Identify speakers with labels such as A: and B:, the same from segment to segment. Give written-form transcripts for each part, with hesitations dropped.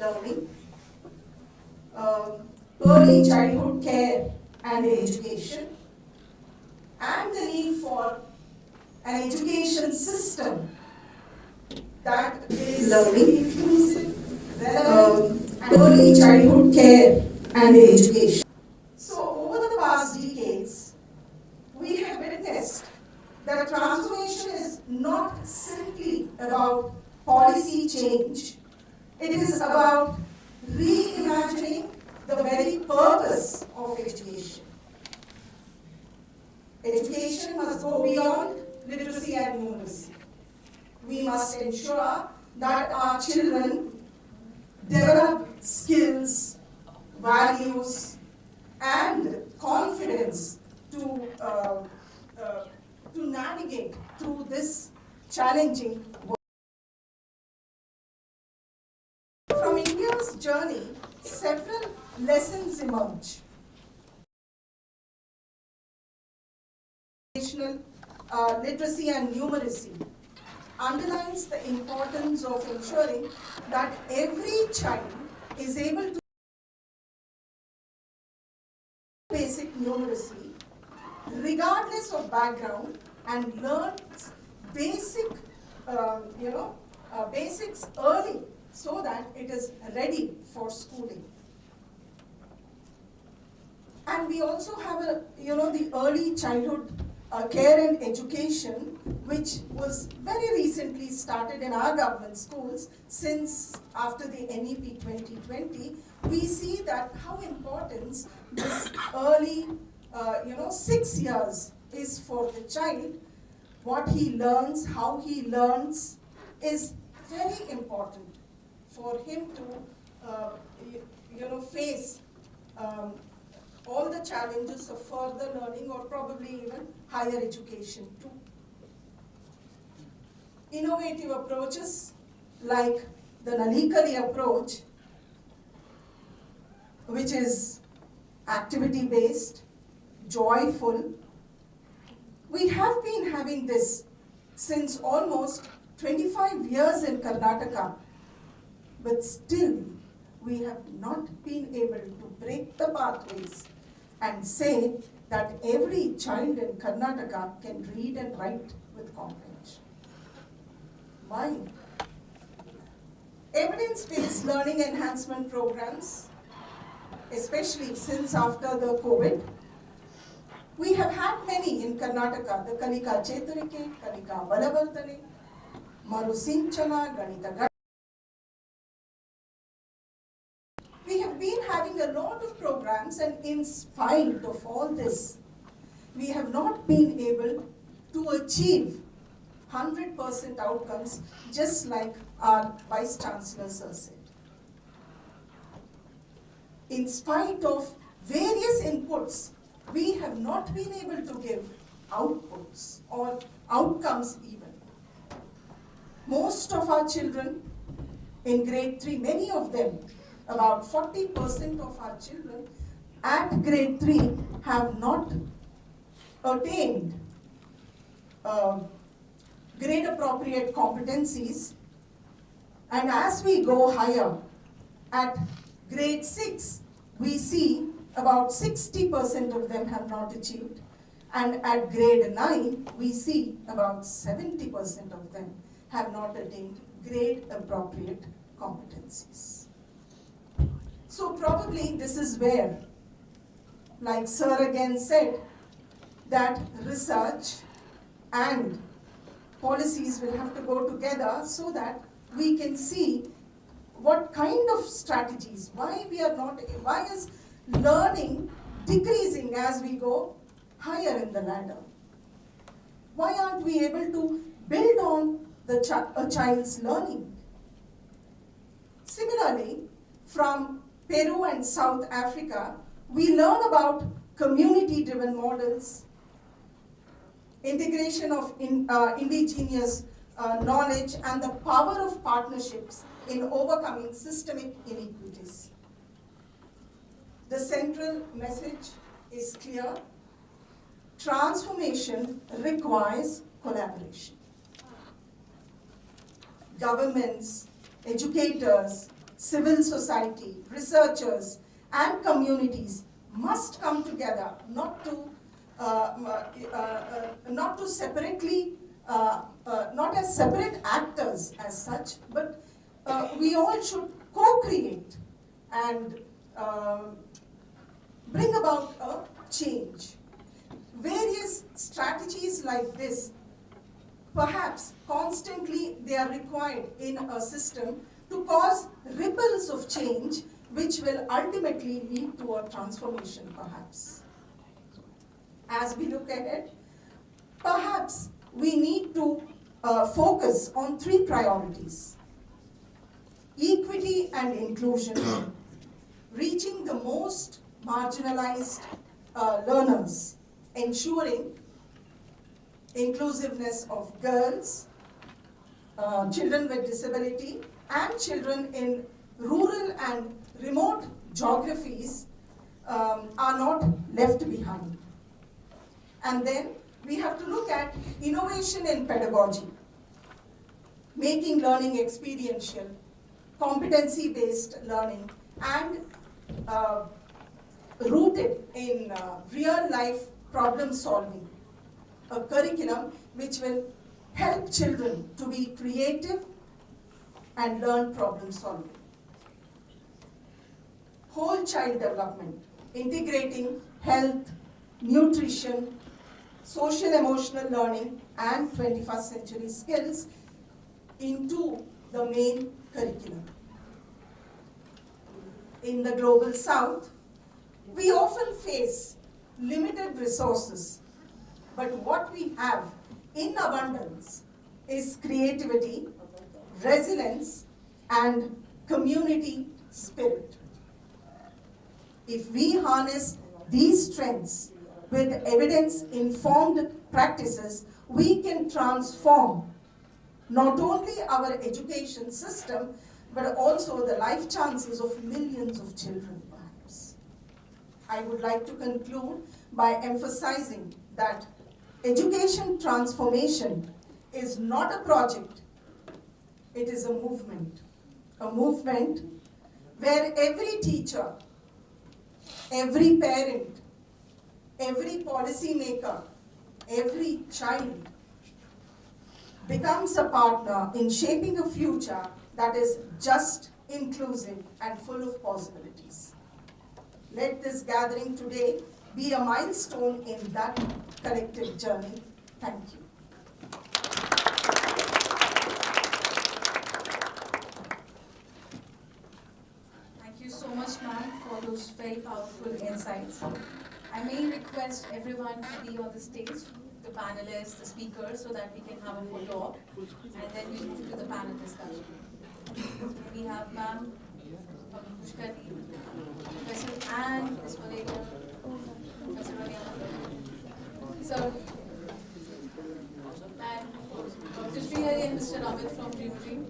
A: learning, early childhood care and education, and the need for an education system that is learning inclusive, early childhood care and education. So over the past decades, we have witnessed that transformation is not simply about policy change. It is about reimagining the very purpose of education. Education must go beyond literacy and numeracy. We must ensure that our children develop skills, values, and confidence to navigate through this challenging world. From India's journey, several lessons emerge. Literacy and numeracy underlines the importance of ensuring that every child is able to basic numeracy regardless of background and learns basics early so that it is ready for schooling. And we also have the early childhood care and education, which was very recently started in our government schools. Since after the NEP 2020, we see that how important this early 6 years is for the child. What he learns, how he learns is very important for him to face all the challenges of further learning or probably even higher education too. Innovative approaches like the Nalikali approach, which is activity-based, joyful. We have been having this since almost 25 years in Karnataka, but still we have not been able to break the pathways and say that every child in Karnataka can read and write with comprehension. Why? Evidence-based learning enhancement programs, especially since after the COVID, we have had many in Karnataka, the Kalika Cheturike, Kalika Balavartane, Marusinchana, Ganita. We have been having a lot of programs, and in spite of all this, we have not been able to achieve 100% outcomes, just like our Vice Chancellor Sir said. In spite of various inputs, we have not been able to give outputs or outcomes even. Most of our children in grade 3, many of them, about 40% of our children at grade 3 have not attained grade appropriate competencies, and as we go higher at grade 6 we see about 60% of them have not achieved, and at grade 9 we see about 70% of them have not attained grade appropriate competencies. So probably this is where, like Sir again said, that research and policies will have to go together so that we can see what kind of strategies, why is learning decreasing as we go higher in the ladder? Why aren't we able to build on a child's learning? Similarly, from Peru and South Africa, we learn about community-driven models, integration of indigenous knowledge, and the power of partnerships in overcoming systemic inequities. The central message is clear: transformation requires collaboration. Governments, educators, civil society, researchers, and communities must come together, not to separately, not as separate actors as such, but we all should co-create and bring about a change. Various strategies like this, perhaps constantly they are required in a system to cause ripples of change which will ultimately lead to a transformation perhaps. As we look ahead, perhaps we need to focus on three priorities: equity and inclusion, reaching the most marginalized learners, ensuring inclusiveness of girls, children with disability, and children in rural and remote geographies are not left behind. And then we have to look at innovation in pedagogy, making learning experiential, competency-based learning, and rooted in real-life problem solving. A curriculum which will help children to be creative and learn problem solving. Whole child development, integrating health, nutrition, social emotional learning, and 21st century skills into the main curriculum. In the global south, we often face limited resources, but what we have in abundance is creativity, resilience, and community spirit. If we harness these strengths with evidence-informed practices, we can transform not only our education system, but also the life chances of millions of children, perhaps. I would like to conclude by emphasizing that education transformation is not a project, it is a movement where every teacher, every parent, every policymaker, every child becomes a partner in shaping a future that is just, inclusive, and full of possibilities. Let this gathering today be a milestone in that collective journey. Thank you.
B: Thank you so much, ma'am, for those very powerful insights. I may request everyone to be on the stage, the panelists, the speakers, so that we can have a photo op, and then we move to the panel discussion. We have ma'am, Pushkari, Professor Anne, Ms. Valeria, Professor Rania, sir, and Dr. Srihari and Mr. Amit from Dream Dream.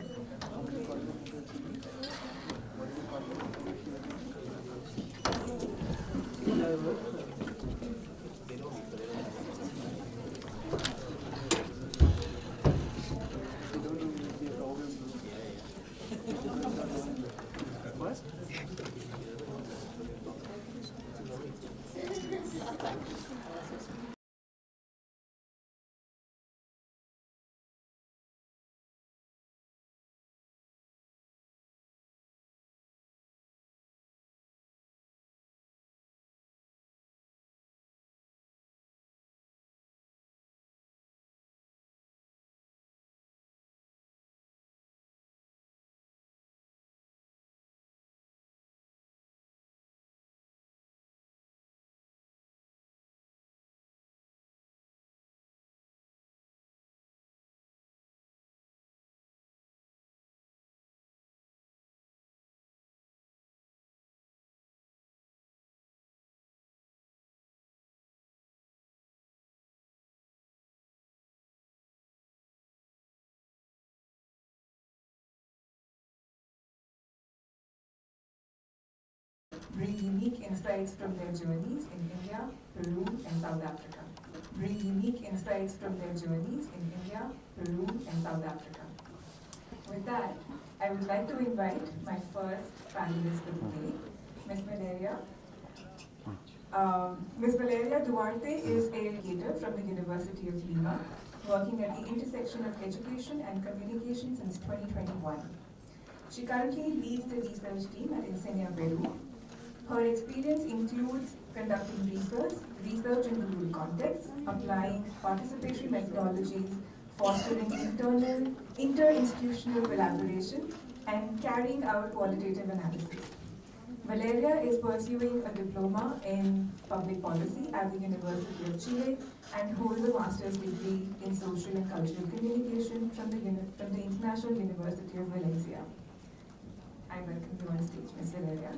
C: Bring unique insights from their journeys in India, Peru, and South Africa. Bring unique insights from their journeys in India, Peru, and South Africa. With that, I would like to invite my first panelist for the day, Ms. Valeria. Ms. Valeria Duarte is a educator from the University of Lima, working at the intersection of education and communication since 2021. She currently leads the research team at Enseña Peru. Her experience includes conducting research in rural contexts, applying participatory methodologies, fostering inter-institutional collaboration, and carrying out qualitative analysis. Valeria is pursuing a diploma in public policy at the University of Chile and holds a master's degree in social and cultural communication from the International University of Valencia. I welcome you on stage, Ms. Valeria.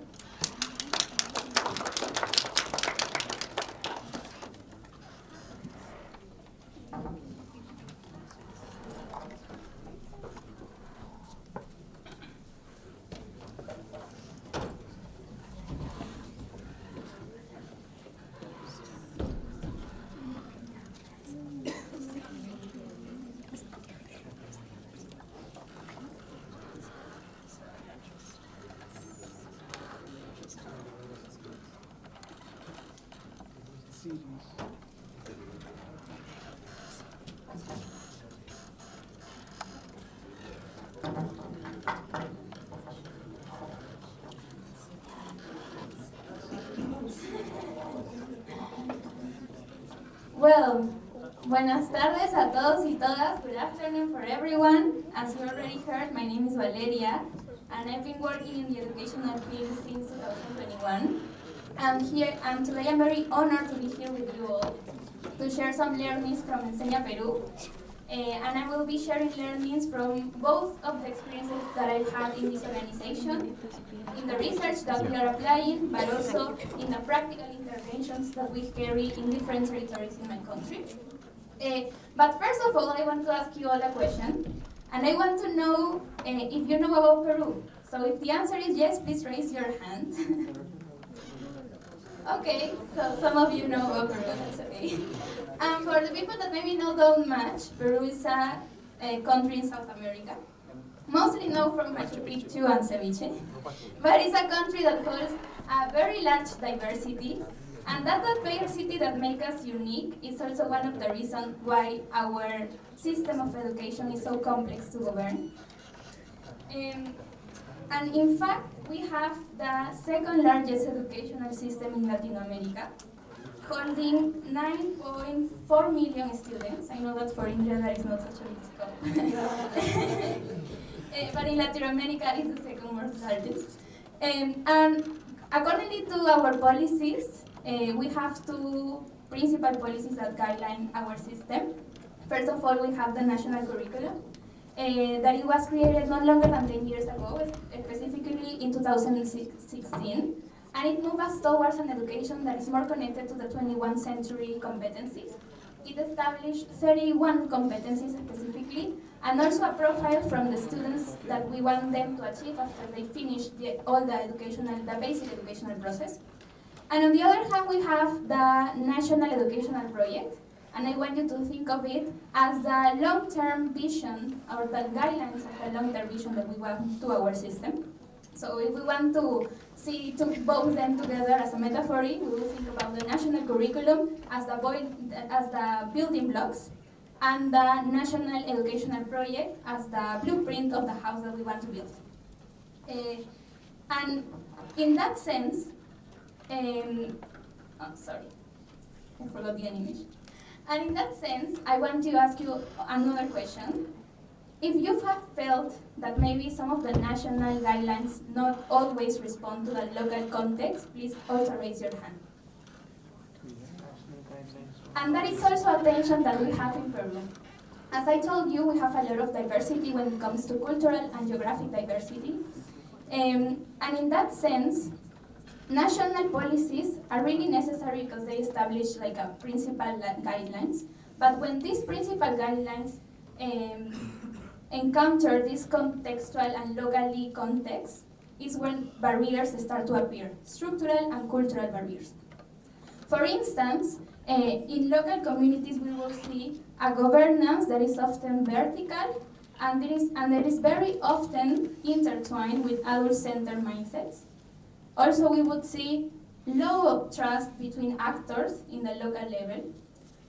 D: Well, buenas tardes a todos y todas. Good afternoon for everyone. As you already heard, my name is Valeria, and I've been working in the educational field since 2021. And today I'm very honored to be here with you all to share some learnings from Enseña Peru. And I will be sharing learnings from both of the experiences that I've had in this organization, in the research that we are applying, but also in the practical interventions that we carry in different territories in my country. But first of all, I want to ask you all a question, and I want to know if you know about Peru. So if the answer is yes, please raise your hand. Okay, so some of you know about Peru, that's okay. And for the people that maybe don't much, Peru is a country in South America. Mostly known from Machu Picchu and ceviche, but it's a country that holds a very large diversity, and that diversity that makes us unique is also one of the reasons why our system of education is so complex to govern. And in fact, we have the second largest educational system in Latin America, holding 9.4 million students. I know that for India that is not such a big scope. But in Latin America, it's the second most largest. And according to our policies, we have two principal policies that guideline our system. First of all, we have the national curriculum, that it was created not longer than 10 years ago, specifically in 2016. And it moves us towards an education that is more connected to the 21st century competencies. It established 31 competencies specifically, and also a profile from the students that we want them to achieve after they finish the basic educational process. And on the other hand, we have the National Educational Project, and I want you to think of it as the long-term vision, or the guidelines of the long-term vision that we want to our system. So if we want to see both them together as a metaphor, we will think about the national curriculum as the building blocks, and the National Educational Project as the blueprint of the house that we want to build. And in that sense, sorry, I forgot the animation. And in that sense, I want to ask you another question. If you have felt that maybe some of the national guidelines not always respond to the local context, please also raise your hand. And that is also a tension that we have in Peru. As I told you, we have a lot of diversity when it comes to cultural and geographic diversity. And in that sense, national policies are really necessary because they establish like a principal guidelines. But when these principal guidelines encounter this contextual and locally context, is when barriers start to appear, structural and cultural barriers. For instance, in local communities we will see a governance that is often vertical and it is very often intertwined with adult-centered mindsets. Also, we would see low trust between actors in the local level.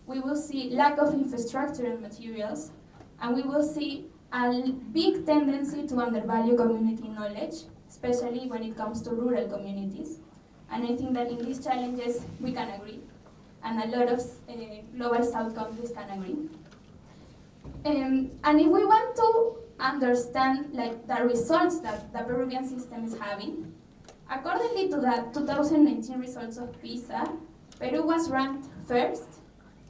D: We will see lack of infrastructure and materials, and we will see a big tendency to undervalue community knowledge, especially when it comes to rural communities. And I think that in these challenges we can agree, and a lot of Global South countries can agree. And if we want to understand like the results that the Peruvian system is having, accordingly to the 2019 results of PISA, Peru was ranked first,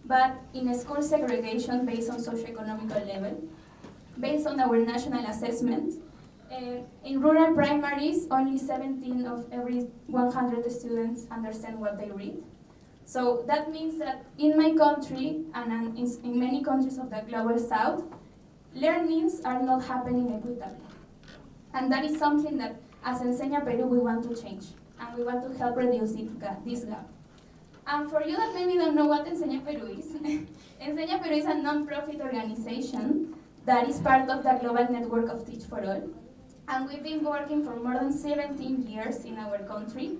D: but in a school segregation based on socioeconomic level. Based on our national assessment, in rural primaries, only 17 of every 100 students understand what they read. So that means that in my country and in many countries of the Global South, learnings are not happening equitably. And that is something that as Enseña Peru we want to change, and we want to help reduce this gap. And for you that maybe don't know what Enseña Peru is, Enseña Peru is a non-profit organization that is part of the global network of Teach for All. And we've been working for more than 17 years in our country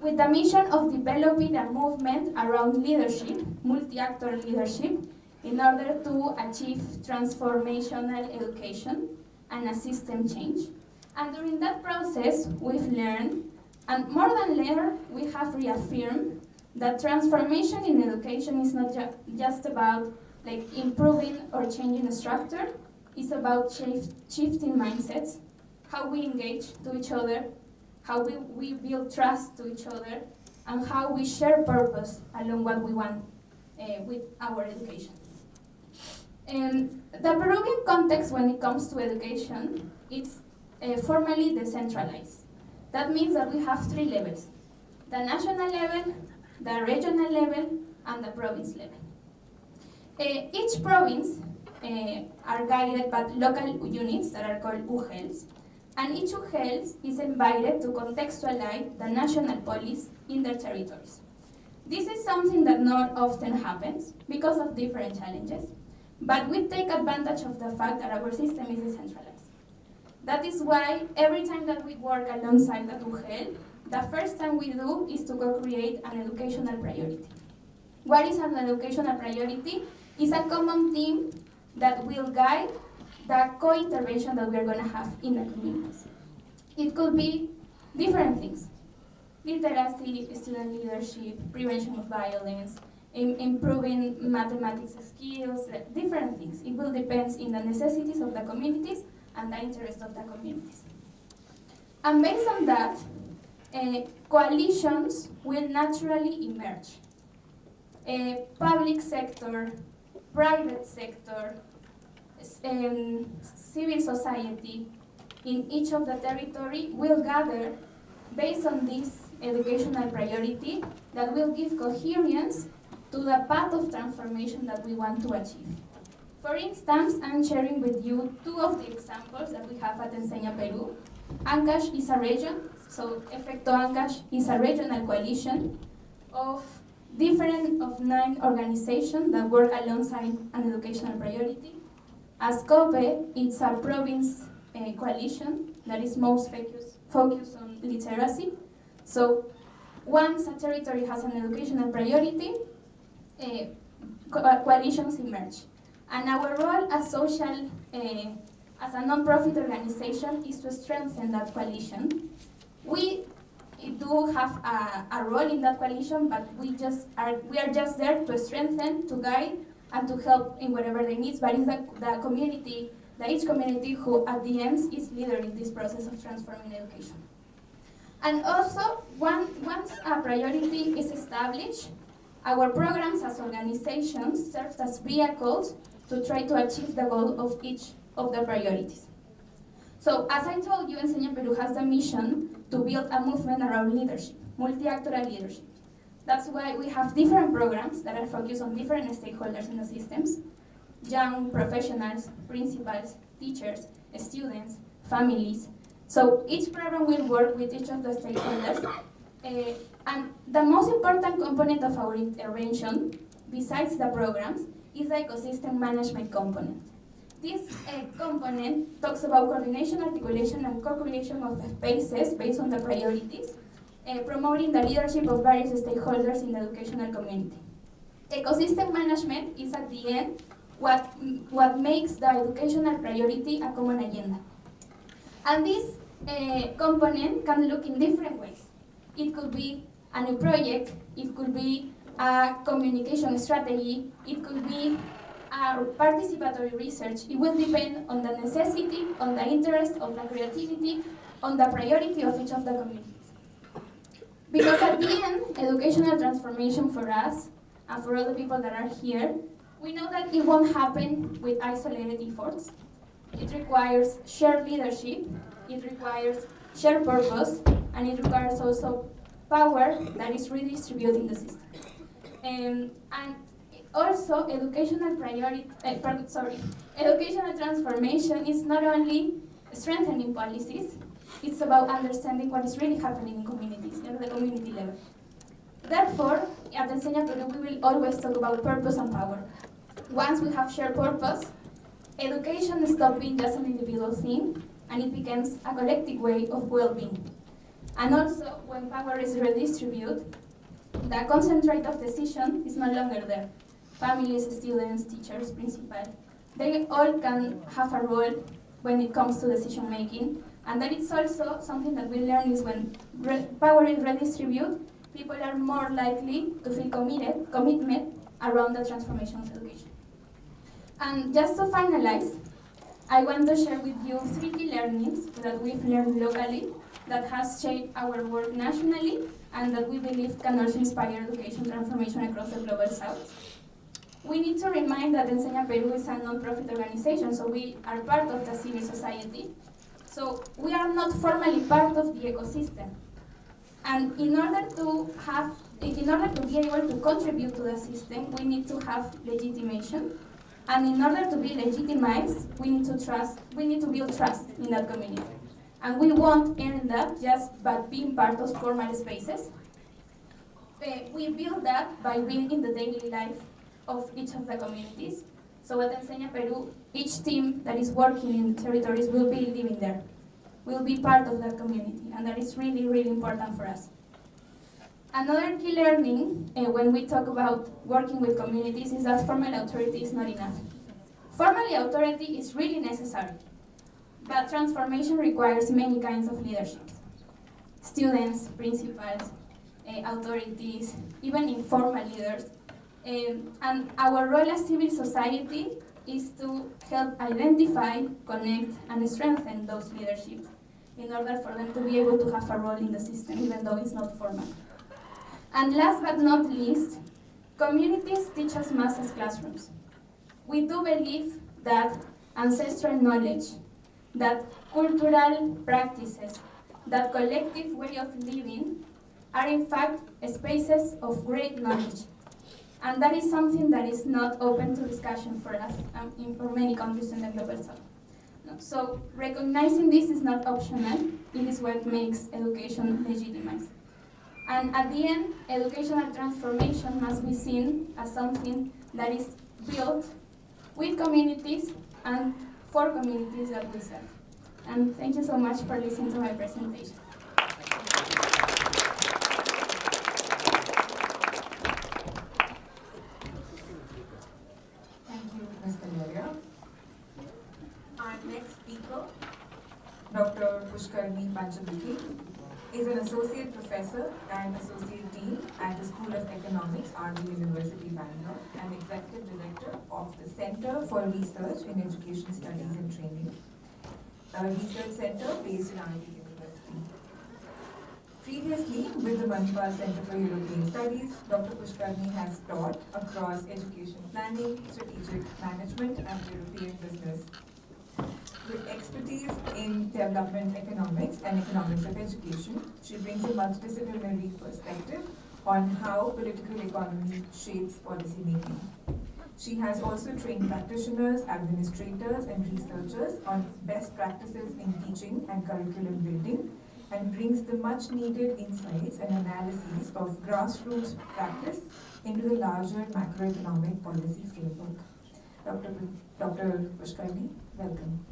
D: with the mission of developing a movement around leadership, multi-actor leadership, in order to achieve transformational education and a system change. And during that process, we've learned, and more than learn, we have reaffirmed that transformation in education is not just about like improving or changing a structure. It's about shifting mindsets, how we engage to each other, how we build trust to each other, and how we share purpose along what we want with our education. The Peruvian context when it comes to education, it's formally decentralized. That means that we have three levels: the national level, the regional level, and the province level. Each province are guided by local units that are called UGELs, and each UGEL is invited to contextualize the national policy in their territories. This is something that not often happens because of different challenges, but we take advantage of the fact that our system is decentralized. That is why every time that we work alongside the UGEL, the first thing we do is to co-create an educational priority. What is an educational priority? It's a common theme that will guide the co-intervention that we are going to have in the communities. It could be different things: literacy, student leadership, prevention of violence, improving mathematics skills, different things. It will depend on the necessities of the communities and the interest of the communities. And based on that, coalitions will naturally emerge. Public sector, private sector, civil society in each of the territory will gather based on this educational priority that will give coherence to the path of transformation that we want to achieve. For instance, I'm sharing with you two of the examples that we have at Enseña Peru. Ancash is a region, so Efecto Ancash is a regional coalition of 9 organizations that work alongside an educational priority. Ascope, it's a province coalition that is most focused on literacy. So once a territory has an educational priority, coalitions emerge. And our role as as a non-profit organization is to strengthen that coalition. We do have a role in that coalition, but we are just there to strengthen, to guide, and to help in whatever they need. But it's the community, each community who at the end is leader in this process of transforming education. And also, once a priority is established, our programs as organizations serve as vehicles to try to achieve the goal of each of the priorities. So, as I told you, Enseña Peru has the mission to build a movement around leadership, multi-actoral leadership. That's why we have different programs that are focused on different stakeholders in the systems: young professionals, principals, teachers, students, families. So each program will work with each of the stakeholders. And the most important component of our intervention, besides the programs, is the ecosystem management component. This component talks about coordination, articulation, and co-creation of spaces based on the priorities, promoting the leadership of various stakeholders in the educational community. Ecosystem management is at the end what makes the educational priority a common agenda. And this component can look in different ways. It could be a new project, it could be a communication strategy, it could be a participatory research. It will depend on the necessity, on the interest, on the creativity, on the priority of each of the communities. Because at the end, educational transformation for us, and for all the people that are here, we know that it won't happen with isolated efforts. It requires shared leadership, it requires shared purpose, and it requires also power that is redistributed in the system. And also, educational transformation is not only strengthening policies, it's about understanding what is really happening in communities, at the community level. Therefore, at Enseña Peru, we will always talk about purpose and power. Once we have shared purpose, education stops being just an individual thing, and it becomes a collective way of well-being. And also, when power is redistributed, the concentrate of decision is no longer there. Families, students, teachers, principals, they all can have a role when it comes to decision making. And that is also something that we learn is when power is redistributed, people are more likely to feel commitment around the transformation of education. And just to finalize, I want to share with you 3 key learnings that we've learned locally that has shaped our work nationally and that we believe can also inspire education transformation across the global south. We need to remind that Enseña Peru is a non-profit organization, so we are part of the civil society. So we are not formally part of the ecosystem. And in order to be able to contribute to the system, we need to have legitimation. And in order to be legitimized, we need to build trust in that community. And we won't earn that just by being part of formal spaces. We build that by being in the daily life of each of the communities. So at Enseña Peru, each team that is working in territories will be living there, will be part of that community, and that is really, really important for us. Another key learning when we talk about working with communities is that formal authority is not enough. Formal authority is really necessary, but transformation requires many kinds of leadership. Students, principals, authorities, even informal leaders. And our role as civil society is to help identify, connect, and strengthen those leaderships in order for them to be able to have a role in the system, even though it's not formal. And last but not least, communities teach us mass as classrooms. We do believe that ancestral knowledge, that cultural practices, that collective way of living are in fact spaces of great knowledge. And that is something that is not open to discussion for us for many countries in the global south. So recognizing this is not optional, it is what makes education legitimized. And at the end, educational transformation must be seen as something that is built with communities and for communities that we serve. And thank you so much for listening to my presentation.
C: Thank you, Ms. Kaloria. Our next speaker, Dr. Pushkarni Panchabuki, is an associate professor and associate dean at the School of Economics, RV University, Bangalore, and executive director of the Center for Research in Education Studies and Training, a research center based in RV University. Previously, with the Manipal Center for European Studies, Dr. Pushkarni has taught across education planning, strategic management, and European business. With expertise in development economics and economics of education, she brings a multidisciplinary perspective on how political economy shapes policy making. She has also trained practitioners, administrators, and researchers on best practices in teaching and curriculum building, and brings the much needed insights and analyses of grassroots practice into the larger macroeconomic policy framework. Dr. Pushkarni, welcome.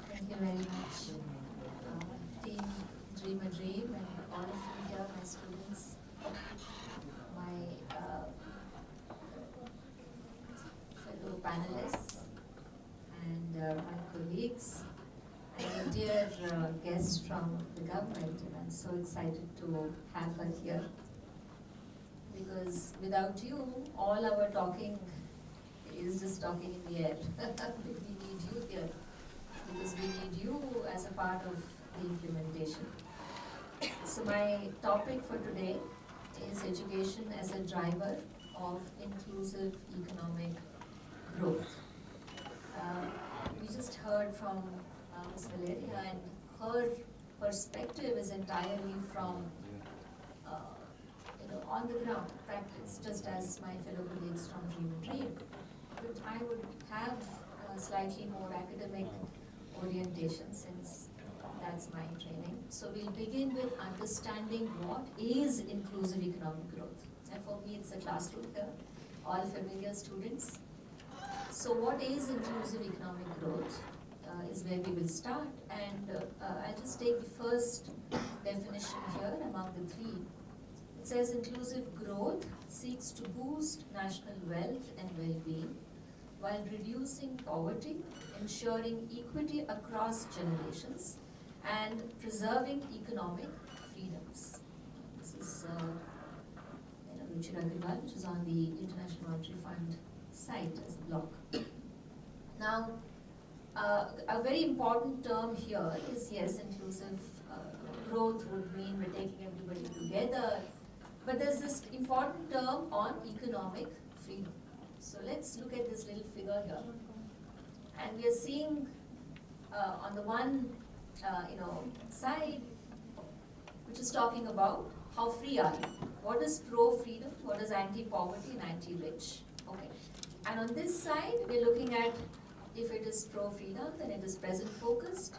E: Thank you very much. Team Dream a Dream and all of you here, my students, my fellow panelists, and my colleagues, and a dear guest from the government. And I'm so excited to have her here because without you, all our talking is just talking in the air. We need you here because we need you as a part of the implementation. So my topic for today is education as a driver of inclusive economic growth. We just heard from Ms. Valeria, and her perspective is entirely from on the ground practice, just as my fellow colleagues from Dream and Dream. But I would have a slightly more academic orientation since that's my training. So we'll begin with understanding what is inclusive economic growth. And for me, it's a classroom here, all familiar students. So what is inclusive economic growth is where we will start. And I'll just take the first definition here among the three. It says inclusive growth seeks to boost national wealth and well-being while reducing poverty, ensuring equity across generations, and preserving economic freedoms. This is Ruchira Agrawal, which is on the International Monetary Fund site as a blog. Now, a very important term here is, yes, inclusive growth would mean we're taking everybody together, but there's this important term on economic freedom. So let's look at this little figure here. And we are seeing on the one side, which is talking about how free are you. What is pro-freedom, what is anti-poverty and anti-rich. Okay. And on this side, we're looking at if it is pro-freedom, then it is present-focused.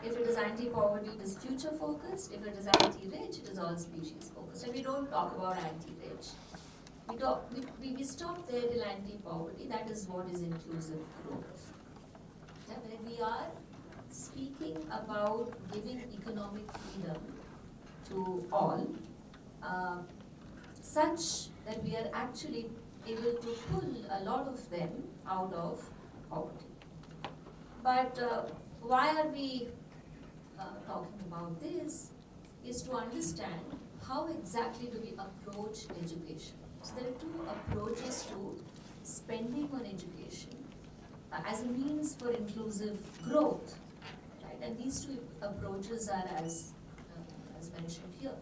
E: If it is anti-poverty, it is future-focused. If it is anti-rich, it is all-species-focused. And we don't talk about anti-rich. We stop there till anti-poverty. That is what is inclusive growth. Yeah, where we are speaking about giving economic freedom to all, such that we are actually able to pull a lot of them out of poverty. But why are we talking about this is to understand how exactly do we approach education. So there are two approaches to spending on education as a means for inclusive growth, right? And these two approaches are as mentioned here.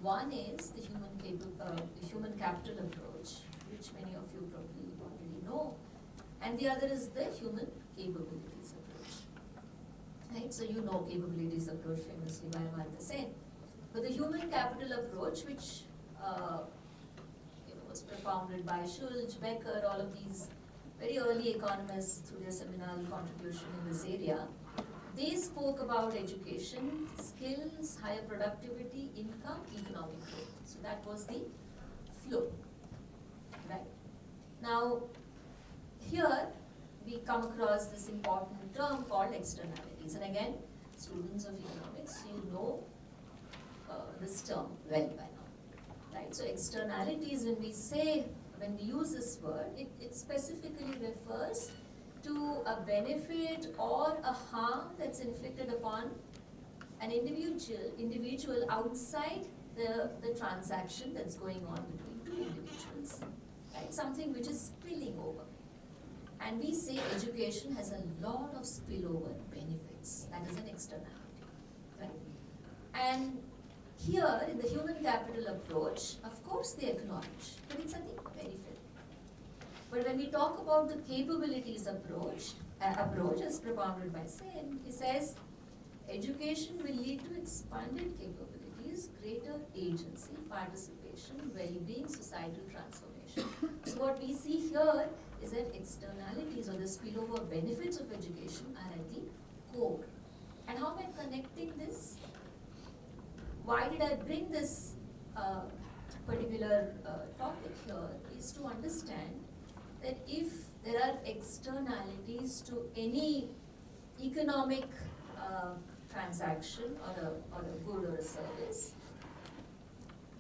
E: One is the human capital approach, which many of you probably already know, and the other is the human capabilities approach. Right? So you know capabilities approach famously by Amartya Sen. But the human capital approach, which was propounded by Schultz, Becker, all of these very early economists through their seminal contribution in this area, they spoke about education, skills, higher productivity, income, economic growth. So that was the flow. Right? Now, here we come across this important term called externalities. And again, students of economics, you know this term well by now. Right? So externalities, when we use this word, it specifically refers to a benefit or a harm that's inflicted upon an individual outside the transaction that's going on between two individuals. Right? Something which is spilling over. And we say education has a lot of spillover benefits. That is an externality. Right? And here, in the human capital approach, of course they acknowledge, but it's at the periphery. But when we talk about the capabilities approach as propounded by Sen, he says, education will lead to expanded capabilities is greater agency, participation, well-being, societal transformation. So what we see here is that externalities or the spillover benefits of education are at the core. And how am I connecting this? Why did I bring this particular topic here is to understand that if there are externalities to any economic transaction or a good or a service,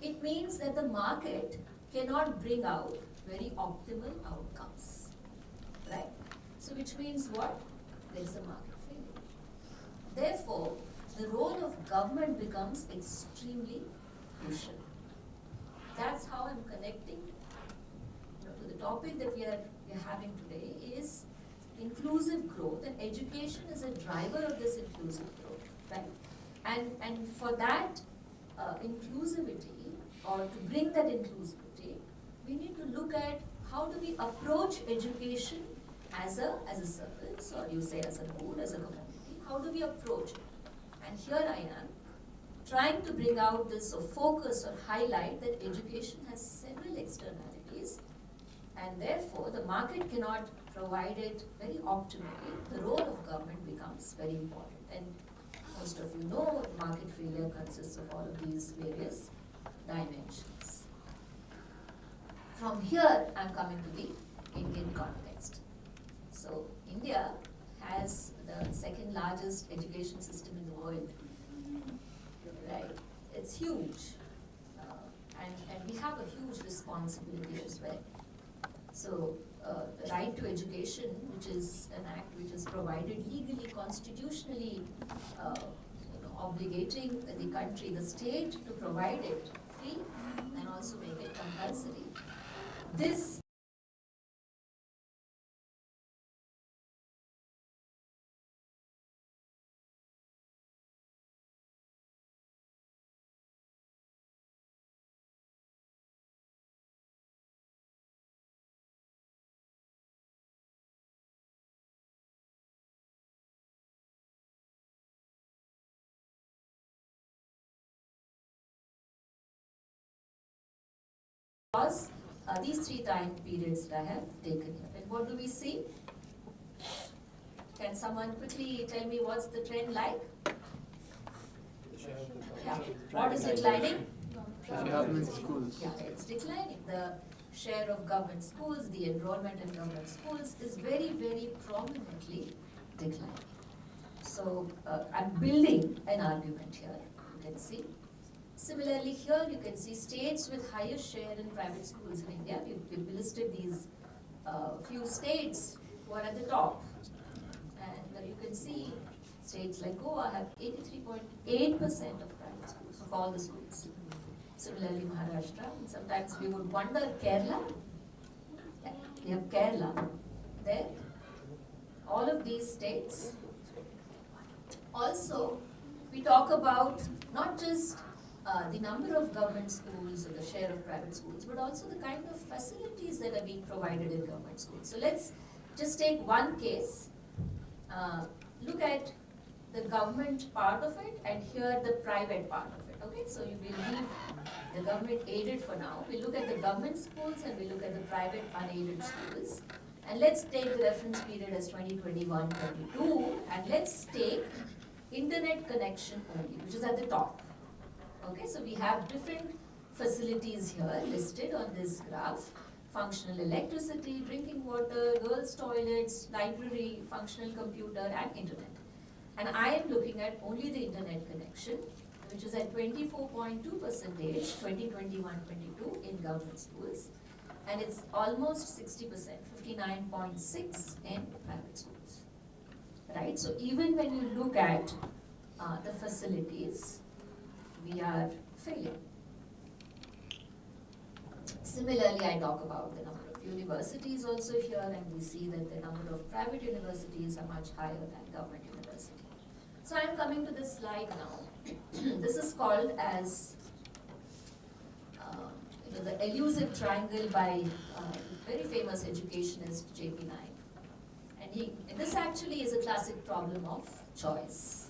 E: it means that the market cannot bring out very optimal outcomes, right? So which means what? There is a market failure. Therefore, the role of government becomes extremely crucial. That's how I'm connecting to the topic that we are having today is inclusive growth, and education is a driver of this inclusive growth, right? And for that inclusivity, or to bring that inclusivity, we need to look at how do we approach education as a service, or you say as a good, as a community. How do we approach it? And here I am trying to bring out this or focus or highlight that education has several externalities, and therefore the market cannot provide it very optimally. The role of government becomes very important. And most of you know market failure consists of all of these various dimensions. From here, I'm coming to the Indian context. So India has the second largest education system in the world, right? It's huge, and we have a huge responsibility as well. So the right to education, which is an act which is provided legally, constitutionally, obligating the country, the state, to provide it free and also make it compulsory. This was these three time periods that I have taken here. And what do we see? Can someone quickly tell me what's the trend like? Yeah. What is declining?
F: Government schools.
E: Yeah, it's declining. The share of government schools, the enrollment in government schools is very, very prominently declining. So I'm building an argument here, you can see. Similarly, here you can see states with highest share in private schools in India. We've listed these few states who are at the top. And you can see states like Goa have 83.8% of private schools, of all the schools. Similarly, Maharashtra. And sometimes we would wonder, Kerala? Yeah, we have Kerala there. All of these states. Also, we talk about not just the number of government schools or the share of private schools, but also the kind of facilities that are being provided in government schools. So let's just take one case, look at the government part of it, and here the private part of it, okay? So you will leave the government aided for now. We look at the government schools and we look at the private unaided schools. And let's take the reference period as 2021-22, and let's take internet connection only, which is at the top. Okay, so we have different facilities here listed on this graph. Functional electricity, drinking water, girls' toilets, library, functional computer, and internet. And I am looking at only the internet connection, which is at 24.2%, 2021-22 in government schools. And it's almost 60%, 59.6 in private schools. Right, so even when you look at the facilities, we are failing. Similarly, I talk about the number of universities also here, and we see that the number of private universities are much higher than government universities. So I'm coming to this slide now. This is called as the elusive triangle by very famous educationist J.P. Naik. And this actually is a classic problem of choice.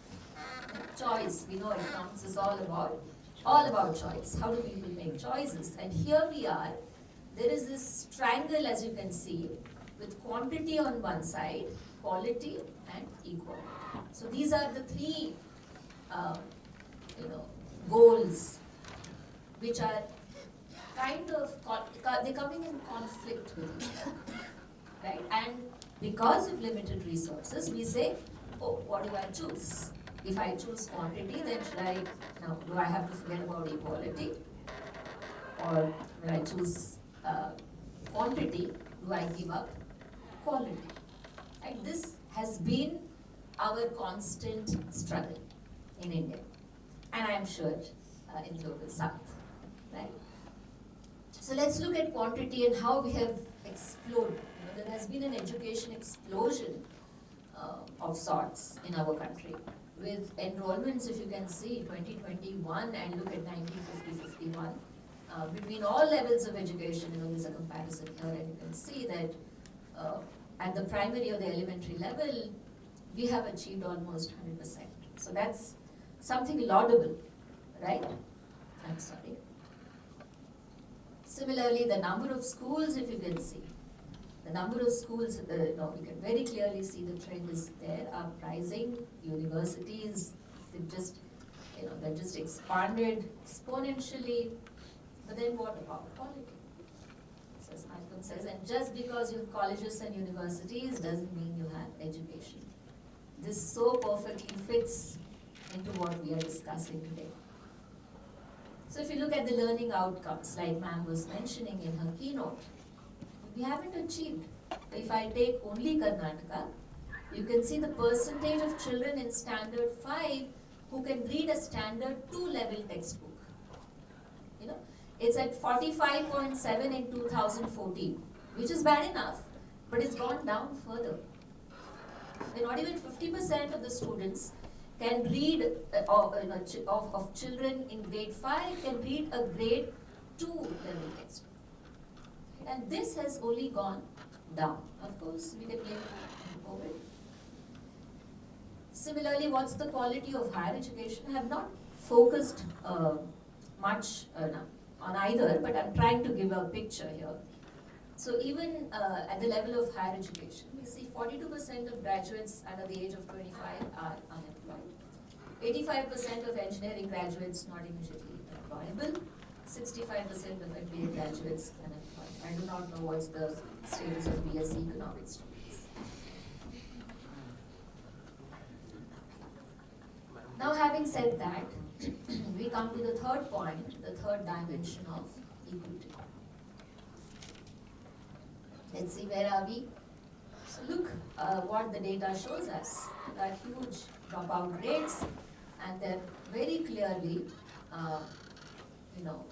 E: Choice, we know economics is all about all about choice. How do people make choices? And here we are. There is this triangle, as you can see, with quantity on one side, quality and equality. So these are the three, goals which are kind of, they're coming in conflict with each other, right? And because of limited resources, we say, oh, what do I choose? If I choose quantity, then do I have to forget about equality? Or when I choose quantity, do I give up quality? Right? This has been our constant struggle in India, and I am sure in global south, right? So let's look at quantity and how we have exploded. There has been an education explosion of sorts in our country, with enrollments, if you can see, 2021 and look at 1950-51. Between all levels of education, there's a comparison here, and you can see that at the primary or the elementary level, we have achieved almost 100%. So that's something laudable, right? I'm sorry. Similarly, the number of schools, if you can see, the number of schools, you can very clearly see the trend is there, are rising. Universities, they've just expanded exponentially. But then what about quality? So as Malcolm says, and just because you have colleges and universities doesn't mean you have education. This so perfectly fits into what we are discussing today. So if you look at the learning outcomes, like ma'am was mentioning in her keynote, we haven't achieved. If I take only Karnataka, you can see the percentage of children in standard 5 who can read a standard 2 level textbook. It's at 45.7 in 2014, which is bad enough, but it's gone down further. Not even 50% of the students can read, of children in grade 5 can read a grade 2 level textbook. And this has only gone down. Of course, we can blame COVID. Similarly, what's the quality of higher education? I have not focused much on either, but I'm trying to give a picture here. So even at the level of higher education, we see 42% of graduates under the age of 25 are unemployed. 85% of engineering graduates not immediately employable. 65% of MBA graduates unemployed. I do not know what's the status of BSc economics students. Now, having said that, we come to the third point, the third dimension of equity. Let's see, where are we? So look what the data shows us. There are huge dropout rates, and they're very clearly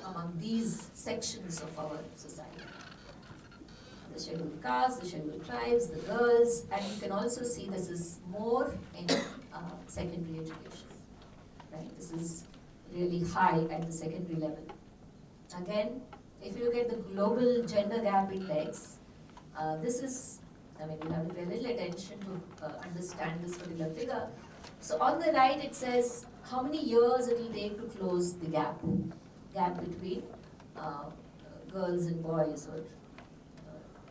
E: among these sections of our society. The scheduled castes, the scheduled tribes, the girls, and you can also see this is more in secondary education. Right? This is really high at the secondary level. Again, if you look at the global gender gap index, this is, you have to pay a little attention to understand this particular figure. So on the right it says how many years it will take to close the gap between girls and boys, or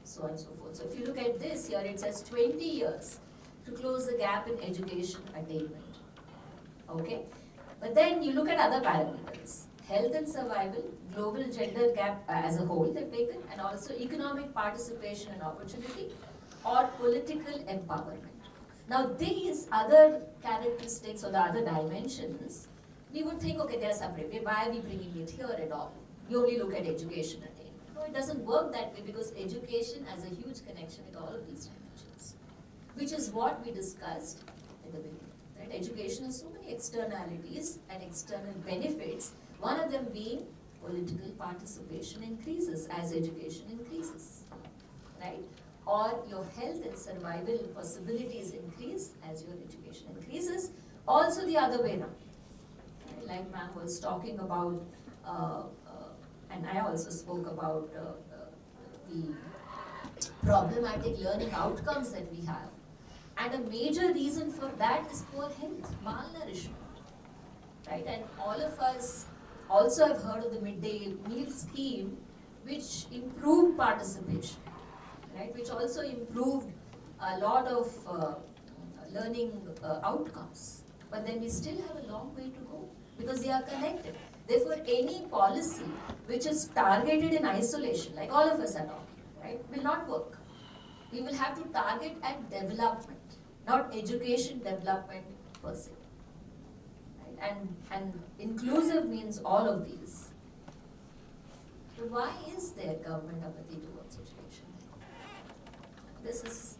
E: so on and so forth. So if you look at this here, it says 20 years to close the gap in education attainment. Okay? But then you look at other parameters. Health and survival, global gender gap as a whole they've taken, and also economic participation and opportunity, or political empowerment. Now these other characteristics or the other dimensions, we would think, okay, they're separate. Why are we bringing it here at all? We only look at education attainment. No, it doesn't work that way, because education has a huge connection with all of these dimensions, which is what we discussed in the beginning. Right? Education has so many externalities and external benefits, one of them being political participation increases as education increases, right? Or your health and survival possibilities increase as your education increases. Also the other way around. Right? Like ma'am was talking about, and I also spoke about the problematic learning outcomes that we have. And a major reason for that is poor health, malnourishment, right? And all of us also have heard of the midday meal scheme, which improved participation, right? Which also improved a lot of learning outcomes. But then we still have a long way to go because they are connected. Therefore, any policy which is targeted in isolation, like all of us are talking, right, will not work. We will have to target at development, not education development per se. Right? And inclusive means all of these. So why is there government apathy towards education? This is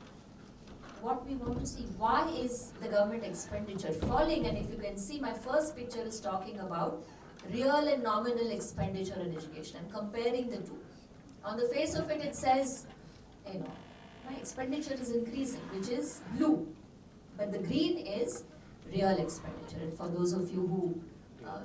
E: what we want to see. Why is the government expenditure falling? And if you can see, my first picture is talking about real and nominal expenditure on education. I'm comparing the two. On the face of it, it says, my expenditure is increasing, which is blue. But the green is real expenditure. And for those of you who are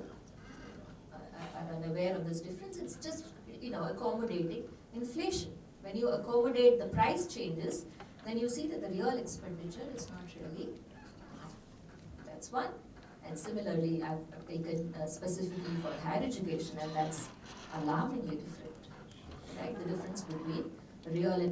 E: unaware of this difference, it's just, accommodating inflation. When you accommodate the price changes, then you see that the real expenditure is not really high. That's one. And similarly, I've taken specifically for higher education, and that's alarmingly different. Right? The difference between real and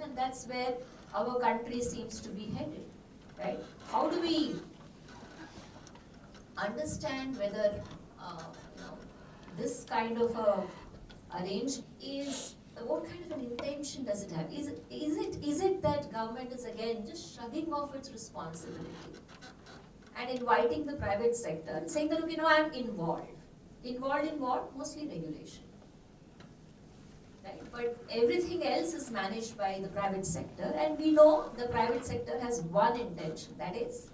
E: and that's where our country seems to be headed, right? How do we understand whether this kind of a arrange is what kind of an intention does it have? Is it that government is again just shrugging off its responsibility and inviting the private sector and saying that, okay, no, I'm involved. Involved in what? Mostly regulation. Right? but everything else is managed by the private sector, and we know the private sector has one intention, that is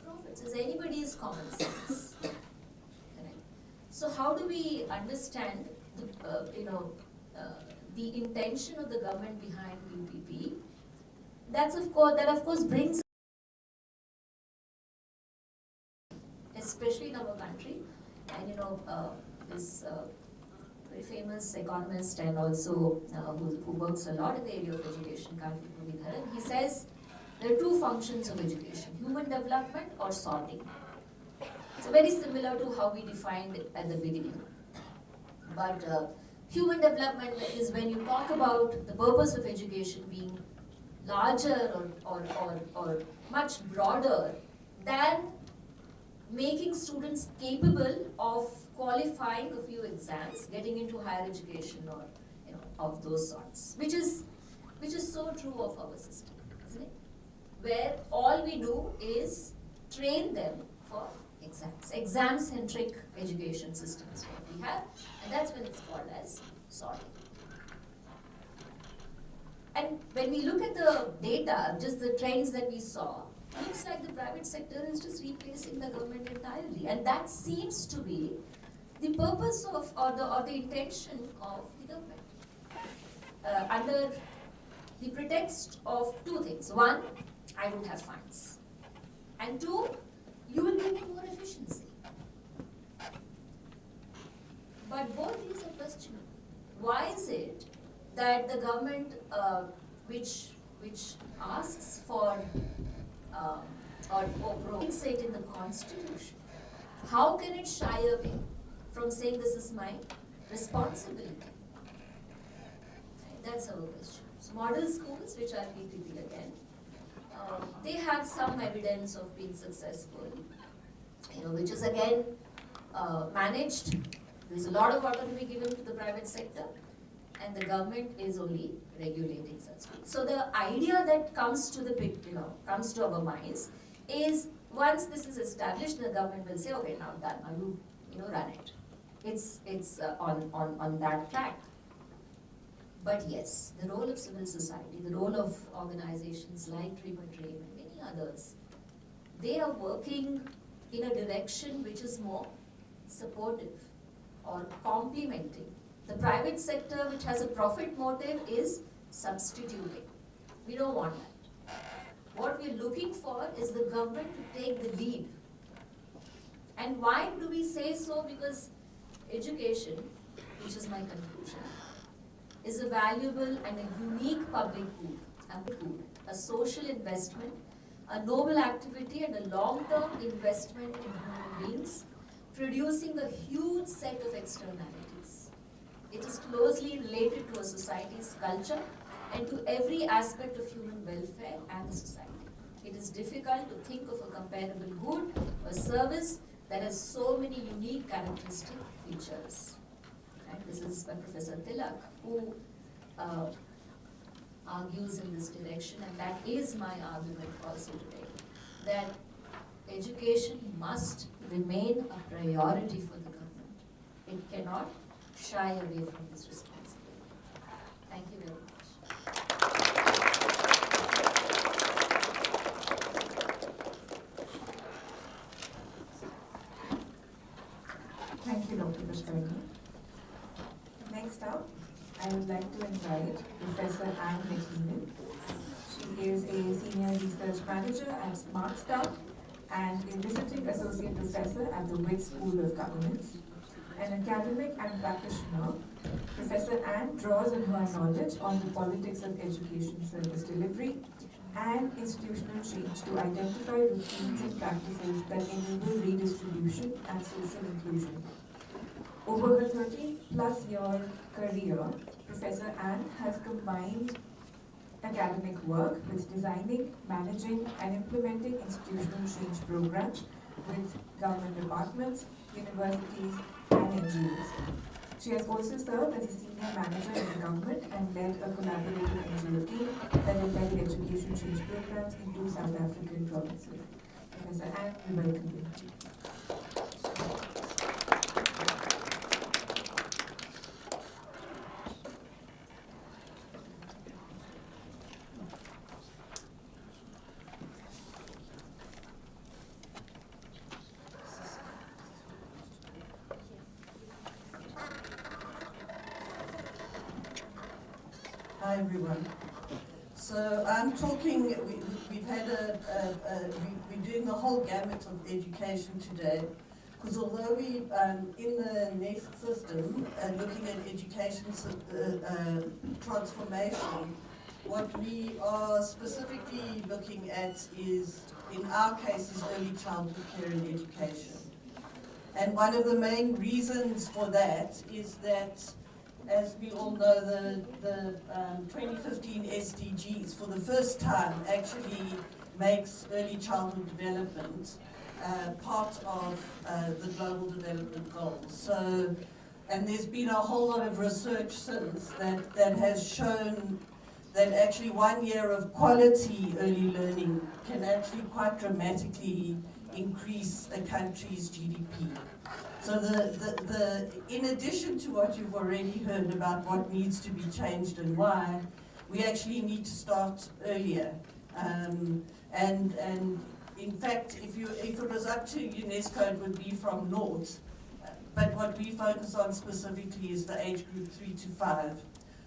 E: profits. Is anybody's common sense. Correct. So how do we understand the intention of the government behind UPP? That of course brings, especially in our country, and this very famous economist and also who works a lot in the area of education, Karthik Muralidharan, he says there are two functions of education: human development or sorting. It's very similar to how we defined it at the beginning. But human development is when you talk about the purpose of education being larger or much broader than making students capable of qualifying a few exams, getting into higher education or of those sorts, which is so true of our system, isn't it? Where all we do is train them for exams. Exam-centric education system is what we have, and that's when it's called as sorting. And when we look at the data, just the trends that we saw, it looks like the private sector is just replacing the government entirely, and that seems to be the purpose of or the intention of the government under the pretext of two things. One, I don't have funds, and two, you will give me more efficiency. But both these are questionable. Why is it that the government, which asks for or provides it in the Constitution, how can it shy away from saying this is my responsibility? That's our question. So model schools, which are PPP again, they have some evidence of being successful, which is again managed. There's a lot of autonomy given to the private sector, and the government is only regulating such schools. So the idea that comes to our minds is, once this is established, the government will say, okay, now done, now you run it. It's on that track. But yes, the role of civil society, the role of organizations like Dream and many others, they are working in a direction which is more supportive or complementing. The private sector, which has a profit motive, is substituting. We don't want that. What we're looking for is the government to take the lead. And why do we say so? Because education, which is my conclusion, is a valuable and a unique public good, a social investment, a noble activity, and a long-term investment in human beings, producing a huge set of externalities. It is closely related to a society's culture and to every aspect of human welfare and the society. It is difficult to think of a comparable good or service that has so many unique characteristic features. And this is by Professor Tilak, who argues in this direction, and that is my argument also today, that education must remain a priority for the government. It cannot shy away from this responsibility. Thank you very much.
C: Thank you, Dr. Pushkarani. Next up, I would like to invite Professor Anne McLean. She is a Senior Research Manager at SmartStar and a Visiting Associate Professor at the Witt School of Governance. An academic and practitioner, Professor Anne draws on her knowledge on the politics of education service delivery and institutional change to identify routines and practices that enable redistribution and social inclusion. Over her 30-plus year career, Professor Anne has combined academic work with designing, managing, and implementing institutional change programs with government departments, universities, and NGOs. She has also served as a senior manager in the government and led a collaborative NGO team that embedded education change programs into South African provinces. Professor Anne, we welcome you.
A: Hi, everyone. So I'm talking, we've had we're doing the whole gamut of education today, because although we, in the NEST system, looking at education transformation, what we are specifically looking at is, in our case, is early childhood care and education. And one of the main reasons for that is that, as we all know, the 2015 SDGs, for the first time, actually makes early childhood development part of the Global Development Goals. So, and there's been a whole lot of research since that has shown that actually 1 year of quality early learning can actually quite dramatically increase a country's GDP. So in addition to what you've already heard about what needs to be changed and why, we actually need to start earlier. And in fact, if it was up to UNESCO, it would be from naught. But what we focus on specifically is the age group 3 to 5.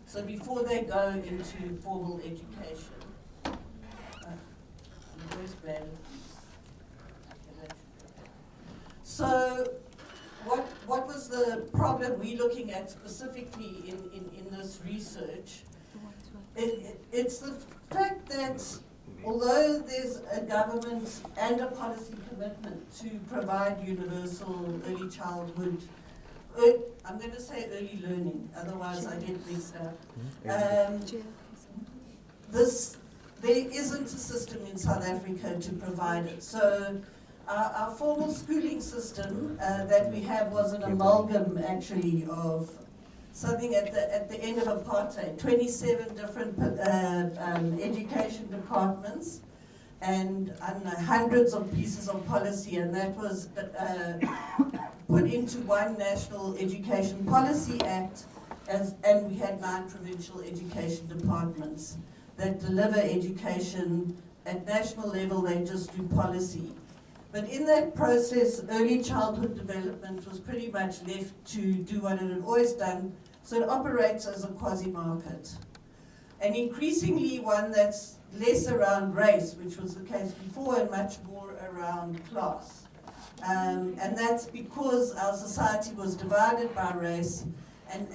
A: So before they go into formal education. Where's Ben? So what was the problem we're looking at specifically in this research? It's the fact that although there's a government and a policy commitment to provide universal early childhood, I'm going to say early learning, otherwise I get mixed up. There isn't a system in South Africa to provide it. So our formal schooling system that we have was an amalgam actually of something at the end of apartheid, 27 different education departments and hundreds of pieces of policy, and that was put into one National Education Policy Act, and we had 9 provincial education departments that deliver education at national level. They just do policy. But in that process, early childhood development was pretty much left to do what it had always done, so it operates as a quasi-market. And increasingly one that's less around race, which was the case before, and much more around class. And that's because our society was divided by race, and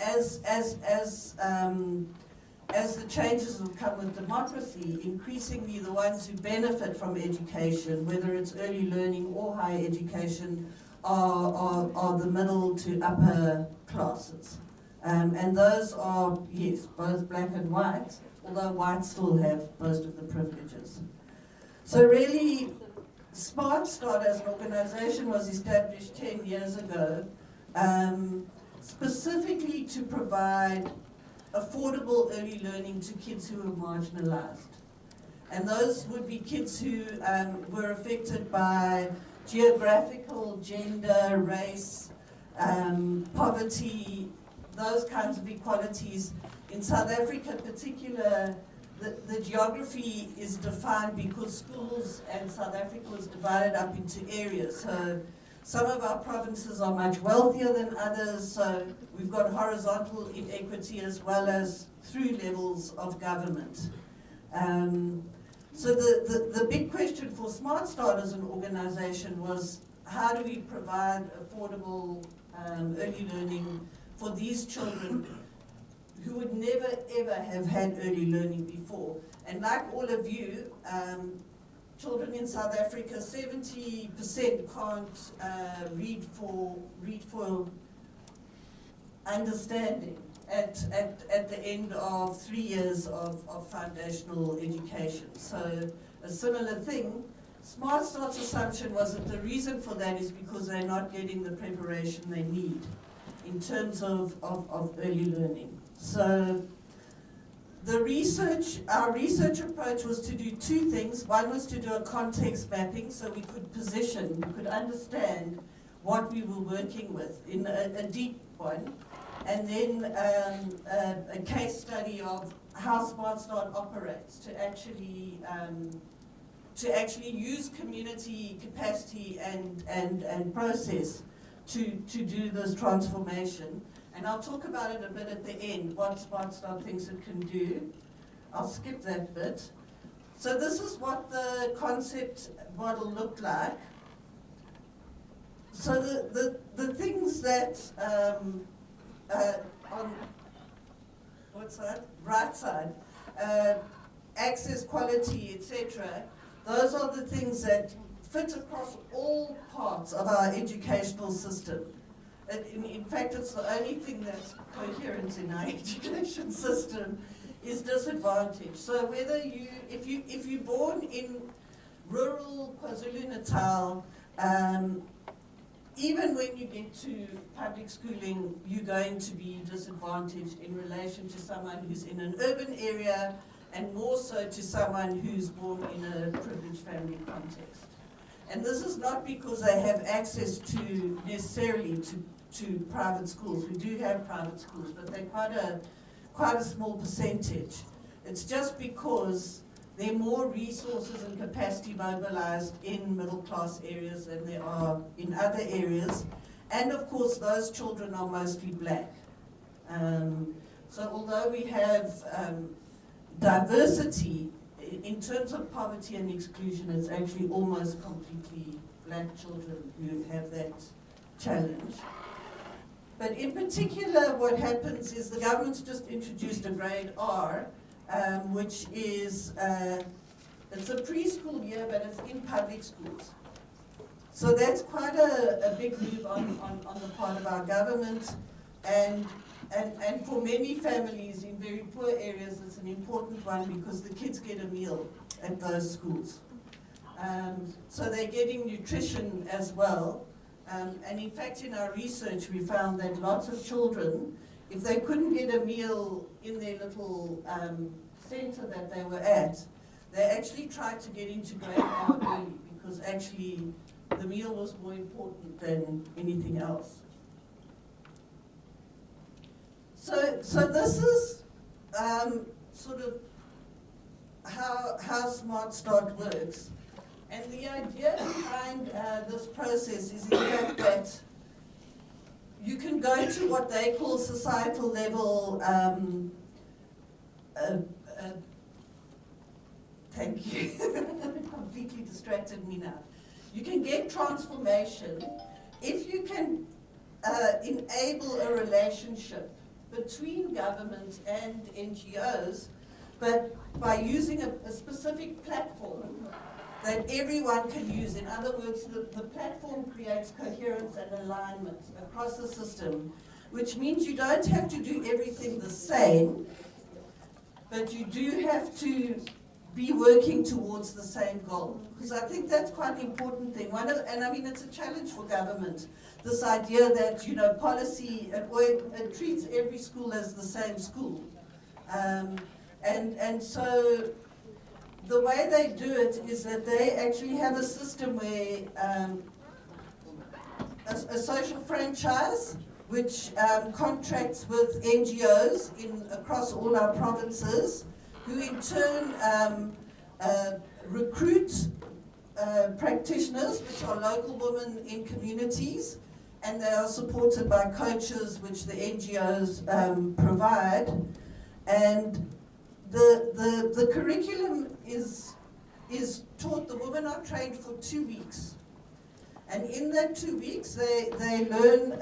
A: as the changes have come with democracy, increasingly the ones who benefit from education, whether it's early learning or higher education, are the middle to upper classes. And those are, yes, both black and white, although white still have most of the privileges. So really, Smart Start as an organization was established 10 years ago, specifically to provide affordable early learning to kids who were marginalized. And those would be kids who were affected by geographical, gender, race, poverty, those kinds of equalities. In South Africa in particular, the geography is defined because schools and South Africa was divided up into areas. So some of our provinces are much wealthier than others, so we've got horizontal inequity as well as through levels of government. So the big question for Smart Start as an organization was, how do we provide affordable early learning for these children who would never ever have had early learning before? And like all of you, children in South Africa, 70% can't read for understanding at the end of 3 years of foundational education. So a similar thing. Smart Start's assumption was that the reason for that is because they're not getting the preparation they need in terms of early learning. So our research approach was to do 2 things. One was to do a context mapping so we could position, we could understand what we were working with in a deep one. And then a case study of how Smart Start operates to actually use community capacity and process to do this transformation.
G: And I'll talk about it a bit at the end, what Smart Start thinks it can do. I'll skip that bit. So this is what the concept model looked like. So the things that on what's that? Right side, access, quality, etc. Those are the things that fit across all parts of our educational system. In fact, it's the only thing that's coherent in our education system is disadvantage. So whether if you're born in rural KwaZulu-Natal, even when you get to public schooling, you're going to be disadvantaged in relation to someone who's in an urban area, and more so to someone who's born in a privileged family context. And this is not because they have access to necessarily to private schools. We do have private schools, but they're quite a small percentage. It's just because there are more resources and capacity mobilized in middle class areas than there are in other areas. And of course, those children are mostly black. So although we have diversity, in terms of poverty and exclusion, it's actually almost completely black children who have that challenge. But in particular, what happens is the government's just introduced a grade R, which is, it's a preschool year, but it's in public schools. So that's quite a big move on the part of our government. And for many families in very poor areas, it's an important one because the kids get a meal at those schools. So they're getting nutrition as well. And in fact, in our research, we found that lots of children, if they couldn't get a meal in their little center that they were at, they actually tried to get into grade R early because actually the meal was more important than anything else. So this is sort of how Smart Start works. And the idea behind this process is in fact that you can go to what they call societal level, thank you, completely distracted me now. You can get transformation if you can enable a relationship between government and NGOs, but by using a specific platform that everyone can use. In other words, the platform creates coherence and alignment across the system, which means you don't have to do everything the same, but you do have to be working towards the same goal. Because I think that's quite an important thing. And I mean, it's a challenge for government, this idea that, you know, policy, it treats every school as the same school. And so the way they do it is that they actually have a system where a social franchise which contracts with NGOs across all our provinces, who in turn recruit practitioners, which are local women in communities, and they are supported by coaches which the NGOs provide. And the curriculum is taught, the women are trained for 2 weeks. And in that 2 weeks, they learn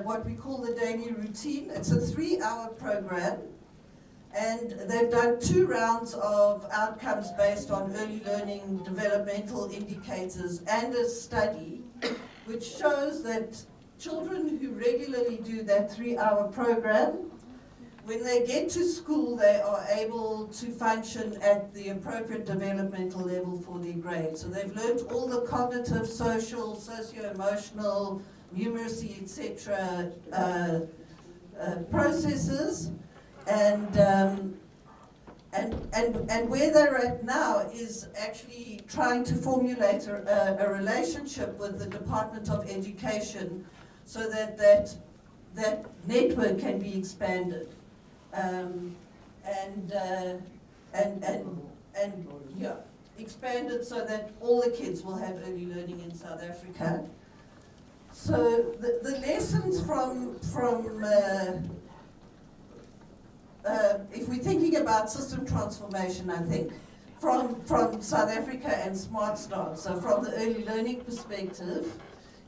G: what we call the daily routine. It's a 3-hour program. And they've done 2 rounds of outcomes based on early learning, developmental indicators, and a study which shows that children who regularly do that 3-hour program, when they get to school, they are able to function at the appropriate developmental level for their grade. So they've learned all the cognitive, social, socio-emotional, numeracy, etc. Processes. And where they're at now is actually trying to formulate a relationship with the Department of Education so that network can be expanded. Expanded so that all the kids will have early learning in South Africa. So the lessons from if we're thinking about system transformation, I think, from South Africa and Smart Start, so from the early learning perspective,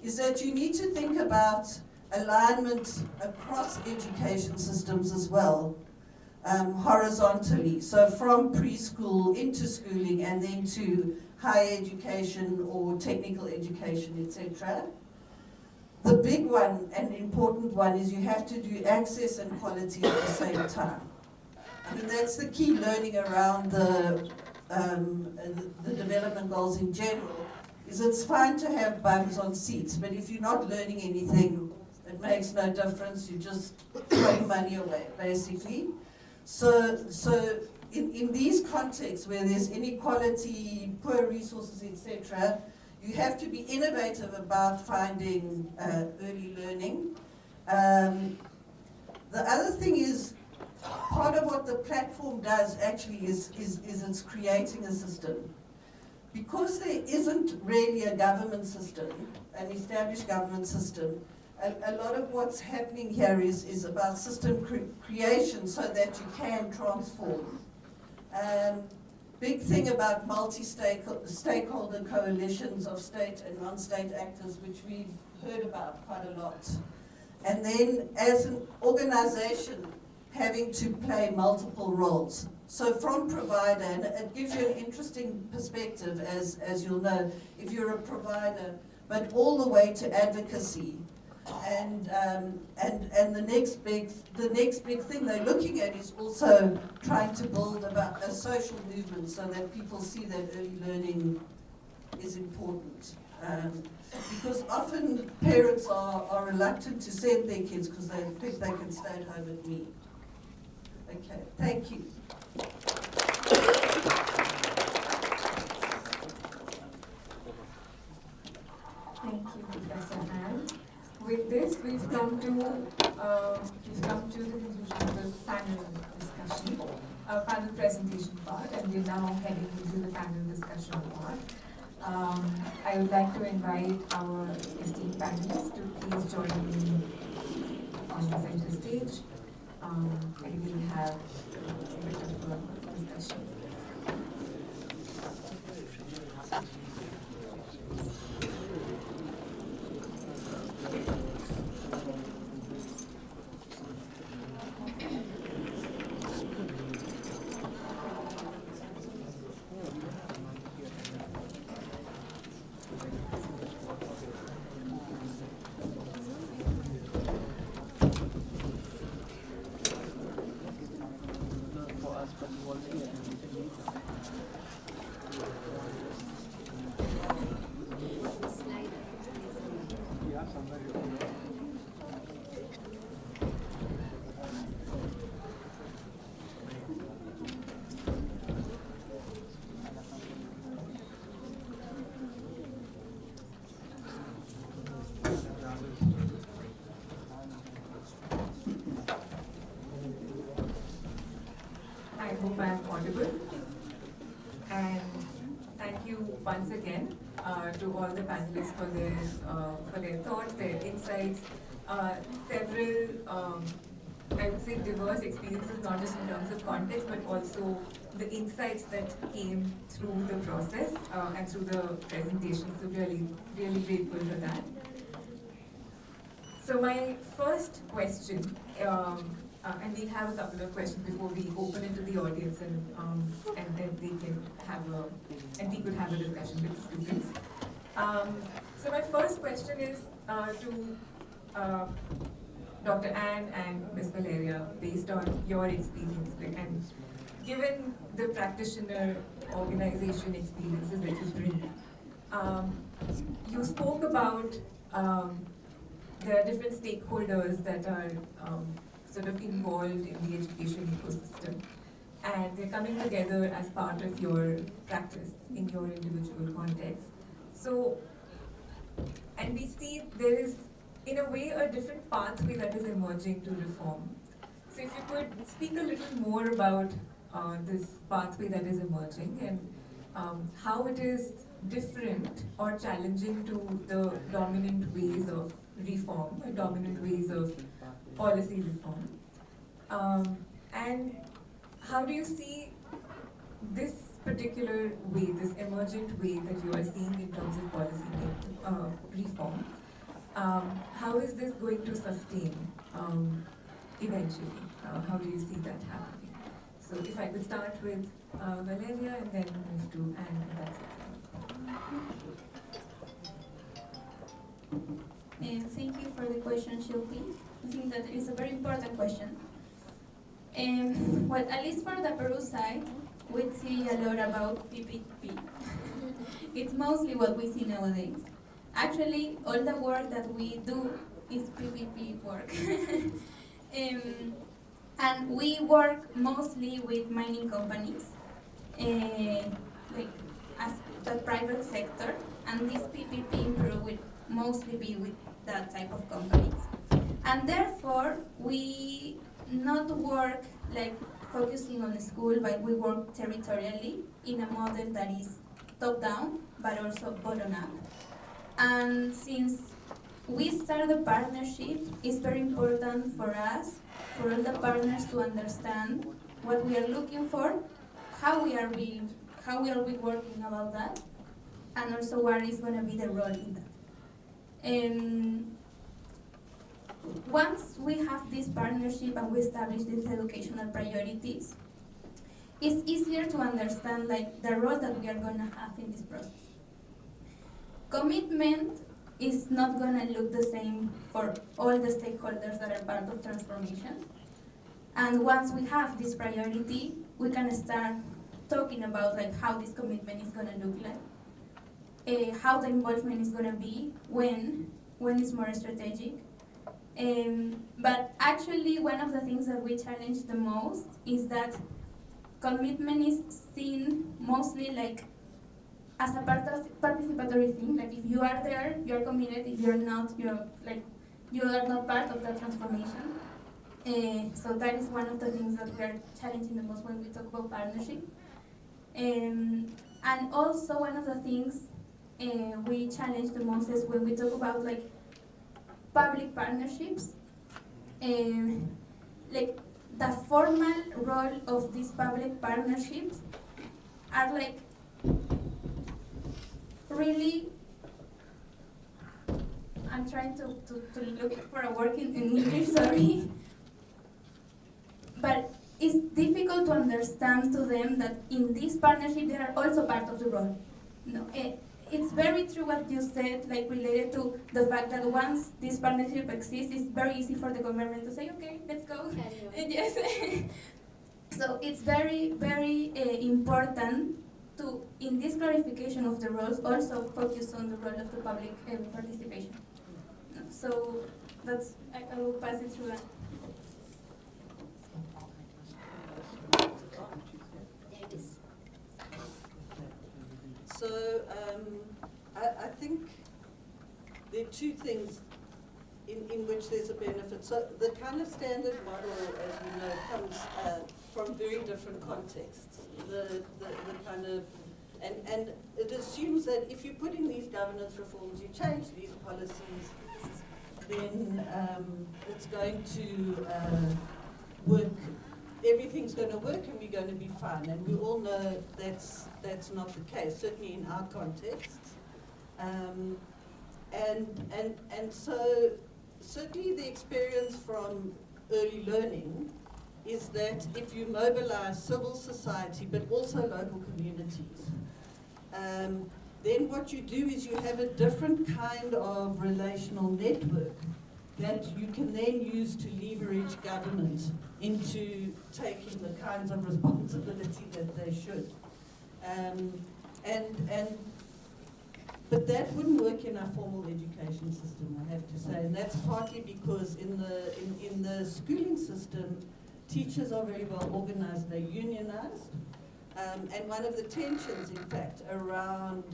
G: is that you need to think about alignment across education systems as well, horizontally. So from preschool into schooling and then to higher education or technical education, etc. The big one and important one is you have to do access and quality at the same time. I mean, that's the key learning around the development goals in general, is it's fine to have bums on seats, but if you're not learning anything, it makes no difference, you're just throwing money away, basically. So in these contexts where there's inequality, poor resources, etc., you have to be innovative about finding early learning. The other thing is, part of what the platform does actually is it's creating a system. Because there isn't really a government system, an established government system, a lot of what's happening here is about system creation so that you can transform. Big thing about multi-stakeholder coalitions of state and non-state actors, which we've heard about quite a lot. And then as an organization, having to play multiple roles. So from provider, and it gives you an interesting perspective, as you'll know, if you're a provider, but all the way to advocacy. And the next big thing they're looking at is also trying to build about a social movement so that people see that early learning is important. Because often parents are reluctant to send their kids because they think they can stay at home with me. Okay, thank you.
C: Thank you, Professor Anne. With this, we've come to the conclusion of the panel discussion, panel presentation part, and we're now heading into the panel discussion part. I would like to invite our esteemed panelists to please join me on the center stage. And we will have a bit of a discussion. I hope I am audible. And thank you once again to all the panelists for their thoughts, their insights, several, I would say, diverse experiences, not just in terms of context, but also the insights that came through the process and through the presentation. So really, really grateful for that. So my first question, and we'll have a couple of questions before we open it to the audience, and then we can have and we could have a discussion with the students. So my first question is to Dr. Anne and Ms. Valeria, based on your experience and given the practitioner organization experiences that you bring. You spoke about the different stakeholders that are sort of involved in the education ecosystem, and they're coming together as part of your practice in your individual context. So, and we see there is, in a way, a different pathway that is emerging to reform. So if you could speak a little more about this pathway that is emerging and how it is different or challenging to the dominant ways of reform, or dominant ways of policy reform? And how do you see this particular way, this emergent way that you are seeing in terms of policy reform? How is this going to sustain eventually? How do you see that happening? So if I could start with Valeria and then move to Anne, if that's okay.
D: Thank you for the question, Shilpi. I think that is a very important question. Well, at least for the Peru side, we see a lot about PPP. It's mostly what we see nowadays. Actually, all the work that we do is PPP work. And we work mostly with mining companies, like as the private sector, and this PPP in Peru will mostly be with that type of companies. And therefore, we not work like focusing on the school, but we work territorially in a model that is top-down, but also bottom-up. And since we started the partnership, it's very important for us, for all the partners to understand what we are looking for, how we are working about that, and also what is going to be the role in that. Once we have this partnership and we establish these educational priorities, it's easier to understand like the role that we are going to have in this process. Commitment is not going to look the same for all the stakeholders that are part of transformation. And once we have this priority, we can start talking about like how this commitment is going to look like, how the involvement is going to be, when it's more strategic. But actually, one of the things that we challenge the most is that commitment is seen mostly like as a participatory thing. Like if you are there, you are committed. If you're not, you are not part of that transformation. So that is one of the things that we are challenging the most when we talk about partnership. And also one of the things we challenge the most is when we talk about like public partnerships. Like the formal role of these public partnerships are like really, I'm trying to look for a word in English, sorry. But it's difficult to understand to them that in this partnership they are also part of the role. No, it's very true what you said, like related to the fact that once this partnership exists, it's very easy for the government to say, okay, let's go. Yes. So it's very, very important to, in this clarification of the roles, also focus on the role of the public participation. So that's, I will pass it through that.
E: There it is.
G: So I think there are two things in which there's a benefit. So the kind of standard model, as we know, comes from very different contexts. The kind of, and it assumes that if you put in these governance reforms, you change these policies, then it's going to work. Everything's going to work and we're going to be fine. And we all know that's not the case, certainly in our context. And so certainly the experience from early learning is that if you mobilize civil society but also local communities, then what you do is you have a different kind of relational network that you can then use to leverage government into taking the kinds of responsibility that they should. But that wouldn't work in our formal education system, I have to say, and that's partly because in the schooling system, teachers are very well organized, they're unionized, and one of the tensions, in fact, around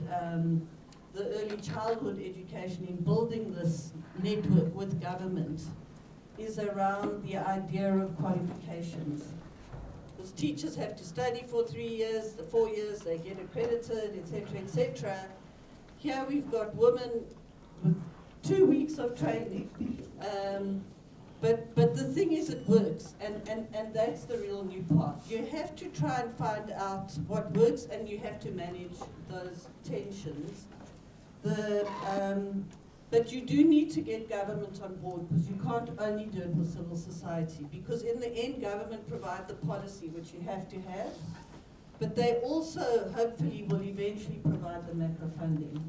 G: the early childhood education in building this network with government is around the idea of qualifications. Because teachers have to study for 3 years, the 4 years, they get accredited, etc., etc. Here we've got women with 2 weeks of training. But the thing is, it works, and that's the real new part. You have to try and find out what works, and you have to manage those tensions. But you do need to get government on board, because you can't only do it with civil society, because in the end, government provide the policy, which you have to have, but they also hopefully will eventually provide the macro funding.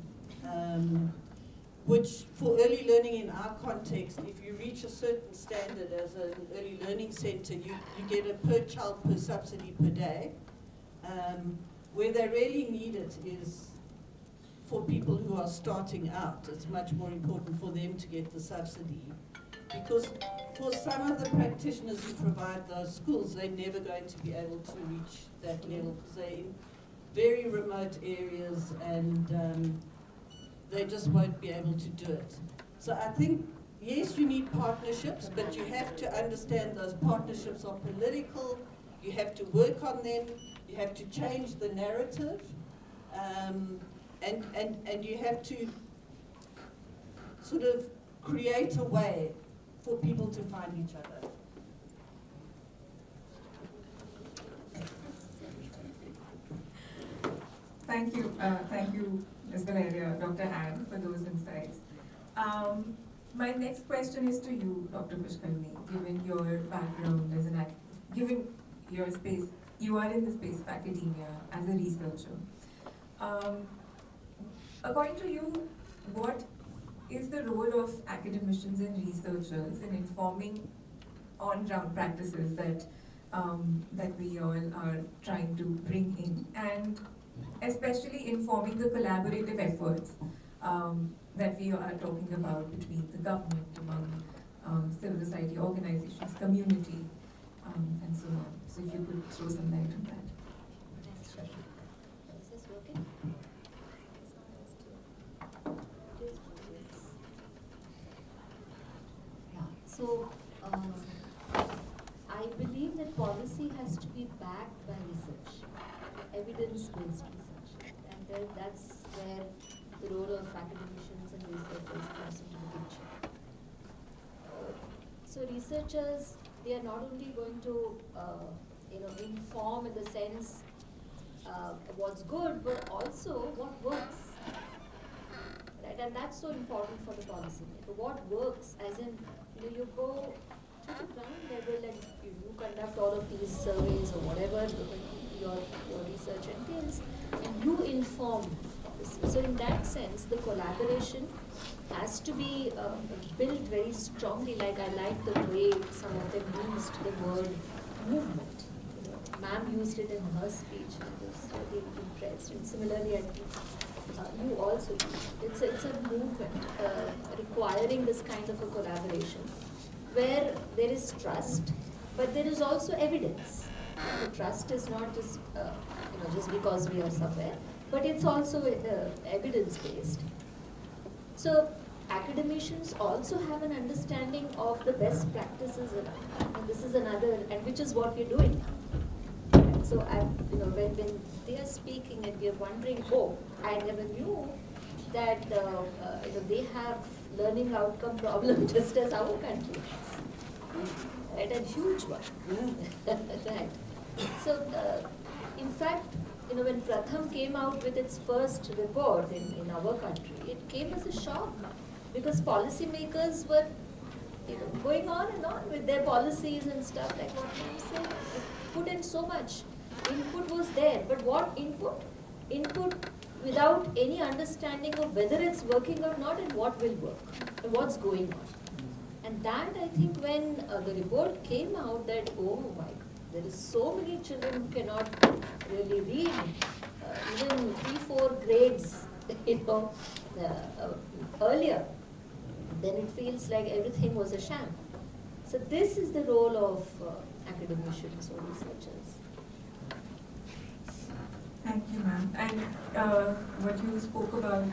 G: Which for early learning in our context, if you reach a certain standard as an early learning centre, you get a per child per subsidy per day. Where they really need it is for people who are starting out. It's much more important for them to get the subsidy. Because for some of the practitioners who provide those schools, they're never going to be able to reach that level, because they're in very remote areas, and they just won't be able to do it. So I think, yes, you need partnerships, but you have to understand those partnerships are political. You have to work on them. You have to change the narrative. And you have to sort of create a way for people to find each other.
C: Thank you, Ms. Valeria, Dr. Anne, for those insights. My next question is to you, Dr. Pushkarni, given your background as given your space, you are in the space of academia as a researcher. According to you, what is the role of academicians and researchers in informing on-ground practices that we all are trying to bring in, and especially informing the collaborative efforts that we are talking about between the government, among civil society organizations, community, and so on. So if you could throw some light on that.
E: Is this working? Yeah. So I believe that policy has to be backed by research, evidence-based research, and that's where the role of academicians and researchers comes into the picture. So researchers, they are not only going to inform in the sense what's good, but also what works. Right? And that's so important for the policymaker. What works, as in you go to the ground level and you conduct all of these surveys or whatever your research entails, and you inform policy. So in that sense, the collaboration has to be built very strongly. Like I like the way some of them used the word movement. Ma'am used it in her speech, and I was really impressed. And similarly, I think you also used it. It's a movement requiring this kind of a collaboration, where there is trust, but there is also evidence. The trust is not just just because we are somewhere, but it's also evidence-based. So academicians also have an understanding of the best practices around, and this is another, and which is what we're doing now. So when they are speaking and we are wondering, oh, I never knew that they have learning outcome problem just as our country has, right? A huge one, right? So in fact, when Pratham came out with its first report in our country, it came as a shock, because policymakers were going on and on with their policies and stuff, like what you said. Put in so much. Input was there, but what input? Input without any understanding of whether it's working or not, and what will work, and what's going on. And that, I think, when the report came out, that, oh my God, there is so many children who cannot really read, even 3-4 grades, earlier, then it feels like everything was a sham. So this is the role of academicians or researchers.
C: Thank you, ma'am. And what you spoke about,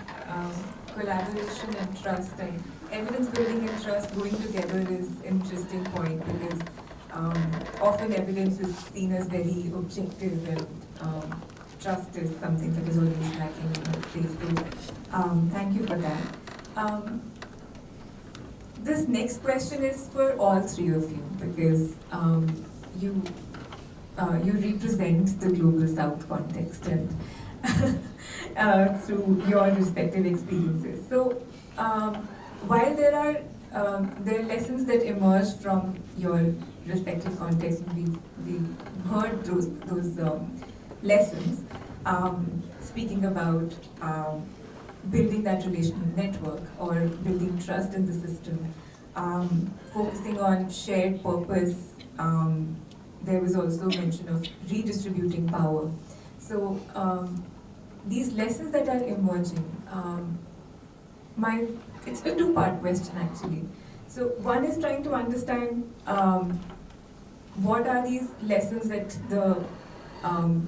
C: collaboration and trust, and evidence building and trust going together is an interesting point, because often evidence is seen as very objective and trust is something that is always lacking in that space. So thank you for that. This next question is for all three of you because you represent the global South context and through your respective experiences. So while there are lessons that emerge from your respective context, and we've heard those lessons, speaking about building that relational network or building trust in the system, focusing on shared purpose. There was also mention of redistributing power. So these lessons that are emerging, it's a two-part question actually. So one is trying to understand what are these lessons that the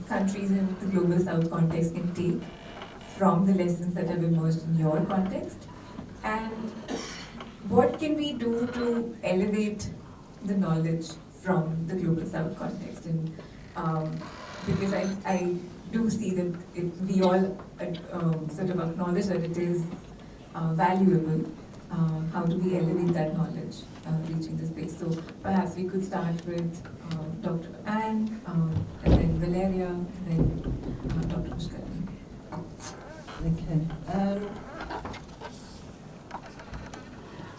C: countries in the global South context can take from the lessons that have emerged in your context, and what can we do to elevate the knowledge from the global South context? And because I do see that we all sort of acknowledge that it is valuable. How do we elevate that knowledge reaching the space? So perhaps we could start with Dr. Anne, and then Valeria, and then Dr. Pushkar.
G: Okay.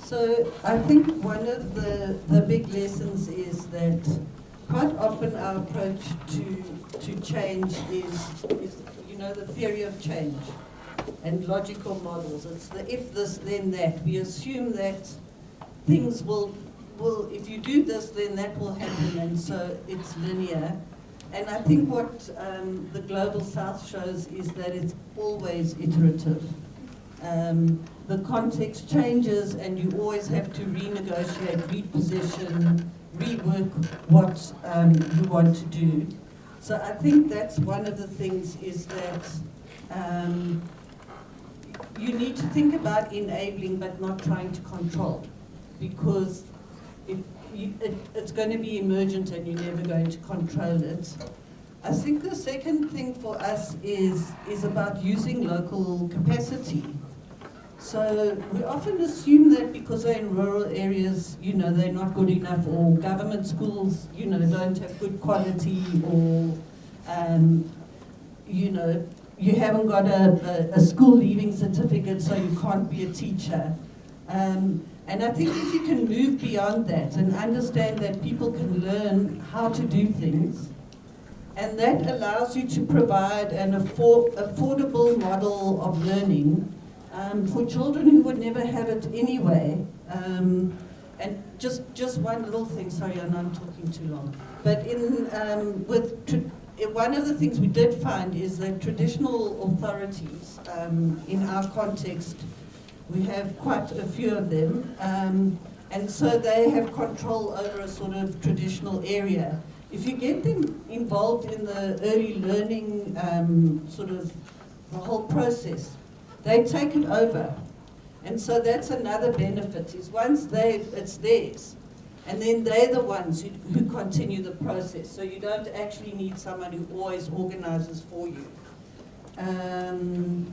G: So I think one of the big lessons is that quite often our approach to change is the theory of change and logical models. It's the if this then that. We assume that things will if you do this then that will happen, and so it's linear. And I think what the Global South shows is that it's always iterative. The context changes and you always have to renegotiate, reposition, rework what you want to do. So I think that's one of the things is that you need to think about enabling but not trying to control, because it's going to be emergent and you're never going to control it. I think the second thing for us is about using local capacity. So we often assume that because they're in rural areas, they're not good enough, or government schools, don't have good quality, or, you haven't got a school leaving certificate, so you can't be a teacher. And I think if you can move beyond that and understand that people can learn how to do things, and that allows you to provide an affordable model of learning for children who would never have it anyway. And just one little thing, sorry, I know I'm talking too long. But one of the things we did find is that traditional authorities in our context, we have quite a few of them, and so they have control over a sort of traditional area. If you get them involved in the early learning sort of the whole process, they take it over. And so that's another benefit, is once it's theirs, and then they're the ones who continue the process. So you don't actually need someone who always organizes for you. I'm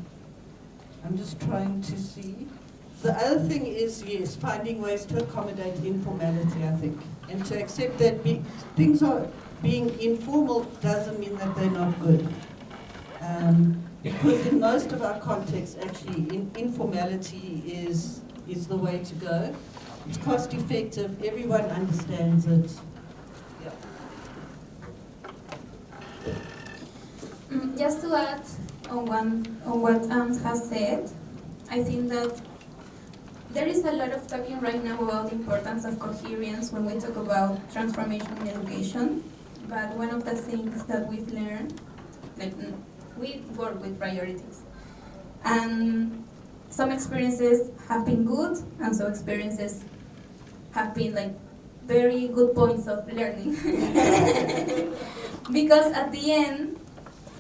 G: just trying to see. The other thing is, yes, finding ways to accommodate informality, I think. And to accept that things are being informal doesn't mean that they're not good. Because in most of our contexts, actually, informality is the way to go. It's cost effective, everyone understands it. Yeah.
D: Just to add on what Anne has said, I think that there is a lot of talking right now about the importance of coherence when we talk about transformation in education. But one of the things that we've learned, we work with priorities. And some experiences have been good, and some experiences have been very good points of learning. Because at the end,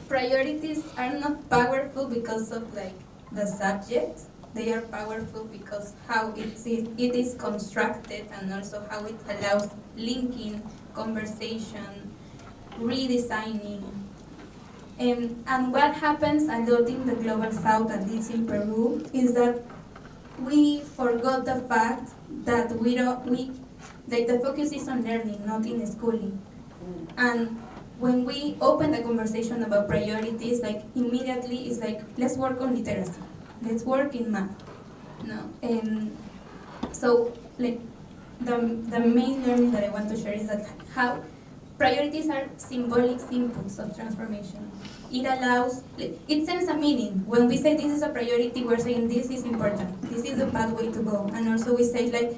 D: priorities are not powerful because of the subject. They are powerful because how it is constructed, and also how it allows linking conversation, redesigning. And what happens a lot in the global south, at least in Peru, is that we forgot the fact that like the focus is on learning, not in schooling. And when we open the conversation about priorities, like immediately it's like, let's work on literacy, let's work in math. No, so like the main learning that I want to share is that how priorities are symbolic inputs of transformation. It allows, it sends a meaning. When we say this is a priority, we're saying this is important, this is the pathway to go. And also we say like,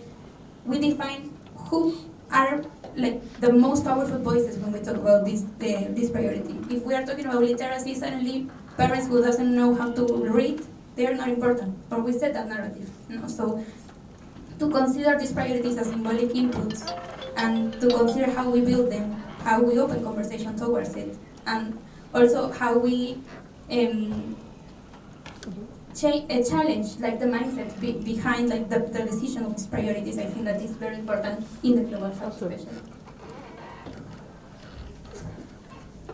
D: we define who are like the most powerful voices when we talk about this priority. If we are talking about literacy, suddenly parents who doesn't know how to read, they are not important, or we set that narrative. So to consider these priorities as symbolic inputs, and to consider how we build them, how we open conversation towards it, and also how we challenge like the mindset behind like the decision of these priorities. I think that is very important in the global south especially.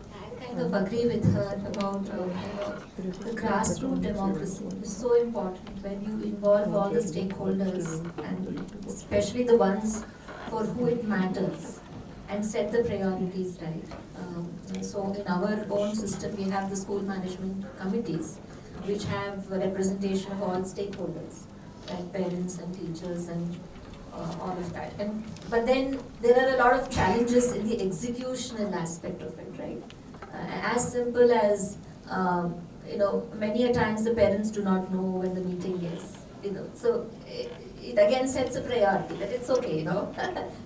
E: I kind of agree with her about the grassroots democracy is so important when you involve all the stakeholders, and especially the ones for who it matters, and set the priorities right. So in our own system, we have the school management committees, which have a representation of all stakeholders, like parents and teachers and all of that. But then there are a lot of challenges in the executional aspect of it, right? As simple as, many a times the parents do not know when the meeting is, So it again sets a priority that it's okay,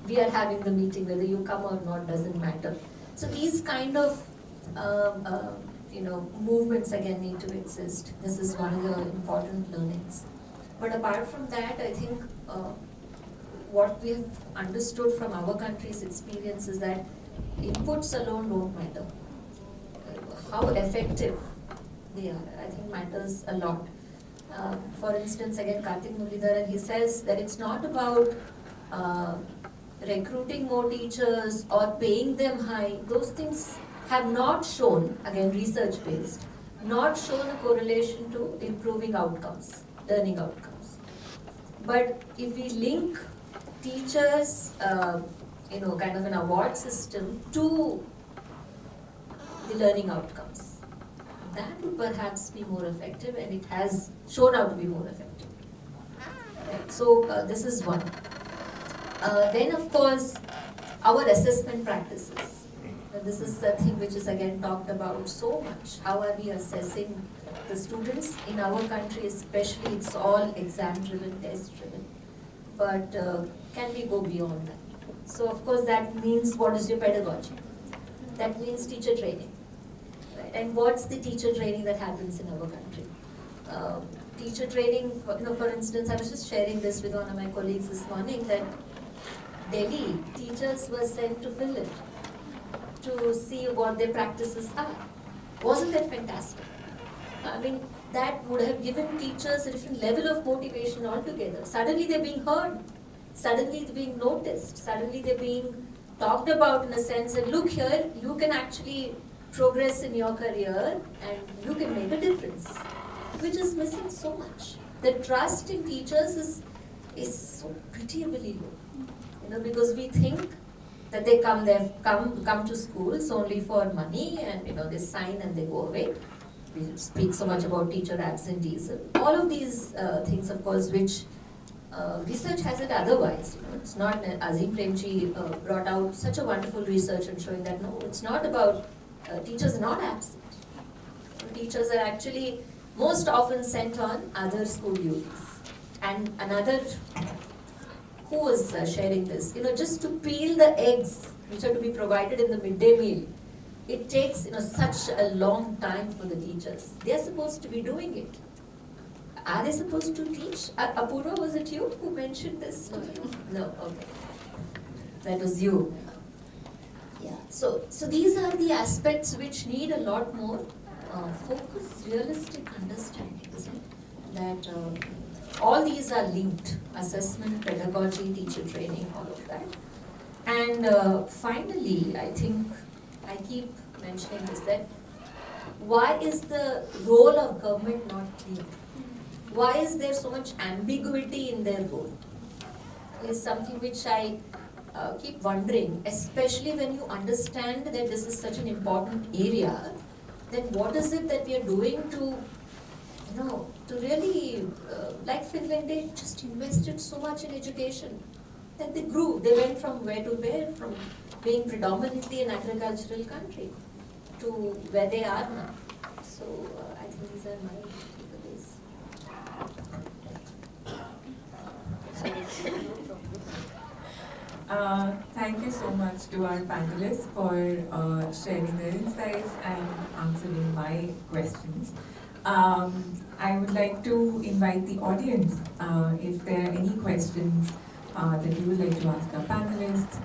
E: we are having the meeting, whether you come or not doesn't matter. So these kind of, movements again need to exist. This is one of the important learnings. But apart from that, I think what we have understood from our country's experience is that inputs alone don't matter. How effective they are, I think matters a lot. For instance, again, Karthik Muralidharan, he says that it's not about recruiting more teachers or paying them high. Those things have not shown, again research based, not shown a correlation to improving outcomes, learning outcomes. But if we link teachers, kind of an award system to the learning outcomes, that would perhaps be more effective, and it has shown out to be more effective. Right? So this is one. Then of course, our assessment practices. This is the thing which is again talked about so much. How are we assessing the students? In our country especially, it's all exam driven, test driven. But can we go beyond that? So of course that means, what is your pedagogy? That means teacher training. Right? And what's the teacher training that happens in our country? Teacher training, for instance, I was just sharing this with one of my colleagues this morning, that Delhi teachers were sent to Finland to see what their practices are. Wasn't that fantastic? I mean, that would have given teachers a different level of motivation altogether. Suddenly they're being heard. Suddenly they're being noticed. Suddenly they're being talked about in a sense that, look here, you can actually progress in your career and you can make a difference, which is missing so much. The trust in teachers is so pitiably low. Because we think that they come to schools only for money, and they sign and they go away. We speak so much about teacher absenteeism. All of these things, of course, which research has it otherwise. It's not. Azim Premji brought out such a wonderful research and showing that no, it's not about teachers are not absent. Teachers are actually most often sent on other school duties. And another. Who was sharing this? Just to peel the eggs which are to be provided in the midday meal, it takes such a long time for the teachers. They are supposed to be doing it. Are they supposed to teach? Apurva, was it you who mentioned this? No, okay. That was you. Yeah. So these are the aspects which need a lot more focus, realistic understanding, isn't it? That all these are linked: assessment, pedagogy, teacher training, all of that. And finally, I think I keep mentioning this, that why is the role of government not clear? Why is there so much ambiguity in their role? Is something which I keep wondering, especially when you understand that this is such an important area. Then what is it that we are doing to, to really, like Finland, they just invested so much in education that they grew. They went from where to where, from being predominantly an agricultural country to where they are now. So I think these are my takeaways.
C: Thank you so much to our panelists for sharing their insights and answering my questions. I would like to invite the audience, if there are any questions that you would like to ask our panelists,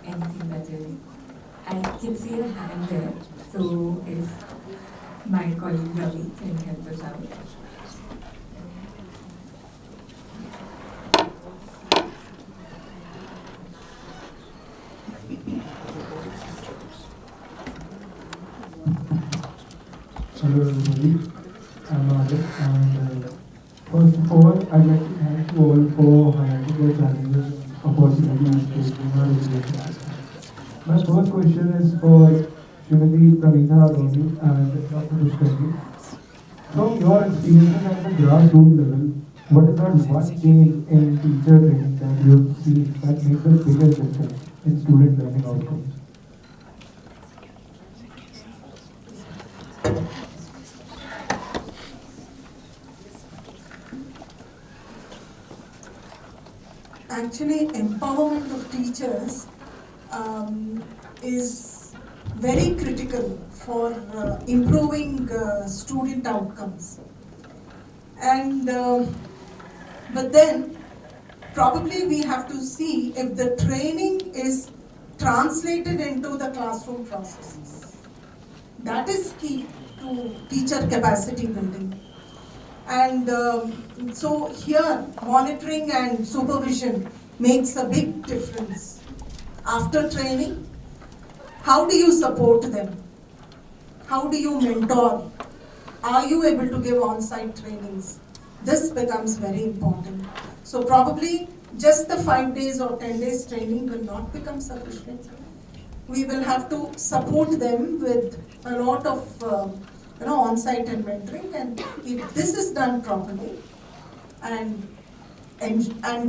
C: anything that is. I can see a hand there, so if my colleague Ravi can help us out.
H: Hello everybody, I'm Adit, and first of all, I'd like to thank you all for highlighting the challenges and opportunities facing our education system. My first question is for Srimati Praveena Adoni and Dr. Pushkar. From your experiences at the grassroots level, what is that one change in teacher training that you've seen that makes the biggest difference in student learning outcomes?
A: Actually, empowerment of teachers is very critical for improving student outcomes. And but then probably we have to see if the training is translated into the classroom processes. That is key to teacher capacity building. And so here, monitoring and supervision makes a big difference. After training, how do you support them? How do you mentor? Are you able to give on-site trainings? This becomes very important. So probably just the 5 days or 10 days training will not become sufficient. We will have to support them with a lot of on-site and mentoring, and if this is done properly and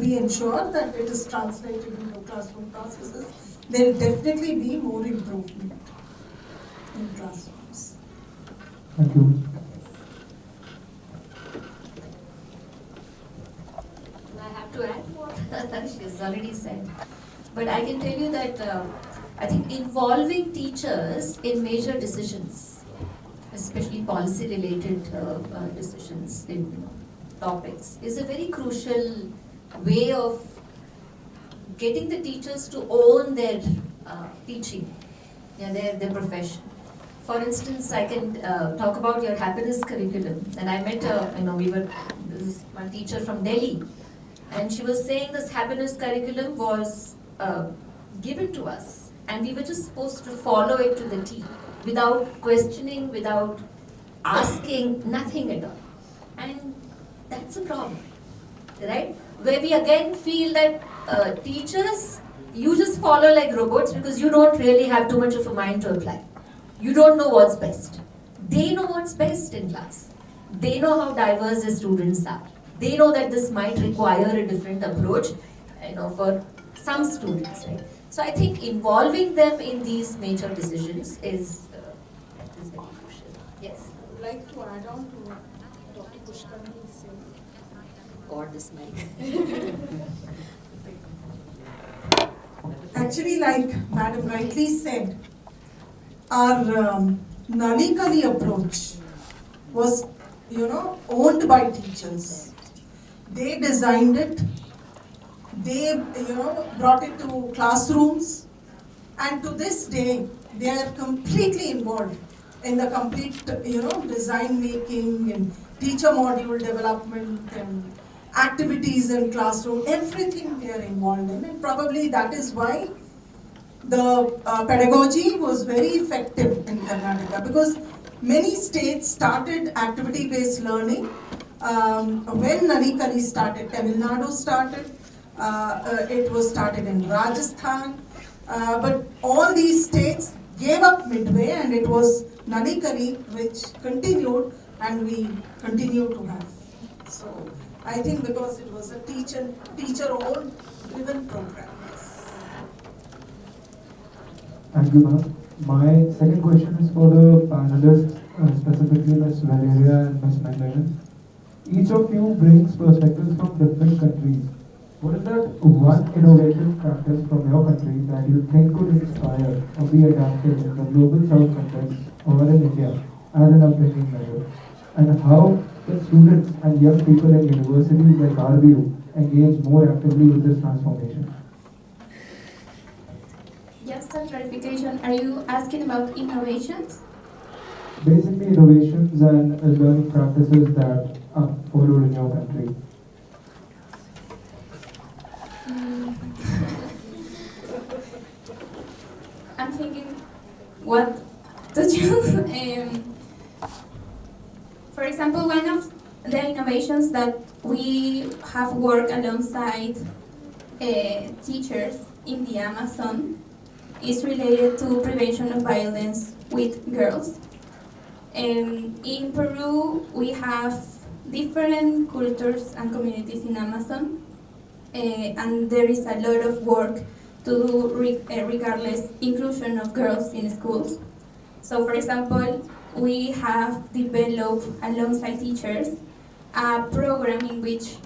A: we ensure that it is translated into classroom processes, there will definitely be more improvement in classrooms.
H: Thank you.
E: I have to add what she's already said. But I can tell you that I think involving teachers in major decisions, especially policy-related decisions in topics, is a very crucial way of getting the teachers to own their teaching, their profession. For instance, I can talk about your happiness curriculum. And I met, this is my teacher from Delhi, and she was saying this happiness curriculum was given to us, and we were just supposed to follow it to the T, without questioning, without asking, nothing at all. And that's a problem, right? Where we again feel that teachers, you just follow like robots because you don't really have too much of a mind to apply. You don't know what's best. They know what's best in class. They know how diverse the students are. They know that this might require a different approach, for some students, right? So I think involving them in these major decisions is very crucial. Yes.
A: I would like to add on to what Dr. Pushkar is saying.
E: God, this mic.
A: Actually, like Madam rightly said, our Nalikali approach was, owned by teachers. They designed it, they, brought it to classrooms, and to this day, they are completely involved in the complete, design making and teacher module development and activities in classroom, everything they are involved in, and probably that is why the pedagogy was very effective in Karnataka, because many states started activity-based learning. When Nanikali started, Tamil Nadu started, it was started in Rajasthan, but all these states gave up midway, and it was Nanikali which continued, and we continue to have. So I think because it was a teacher-owned driven program.
H: Thank you, ma'am. My second question is for the panelists, specifically Ms. Valeria and Ms. McLennan. Each of you brings perspectives from different countries. What is that one innovative practice from your country that you think could inspire or be adapted in the global south context or in India as an upbringing measure? And how can students and young people in universities like RBU engage more actively with this transformation?
D: Just a clarification, are you asking about innovations?
H: Basically, innovations and learning practices that are followed in your country.
D: I'm thinking what to choose. For example, one of the innovations that we have worked alongside teachers in the Amazon is related to prevention of violence with girls. In Peru, we have different cultures and communities in Amazon, and there is a lot of work to do regardless inclusion of girls in schools. So for example, we have developed alongside teachers a program in which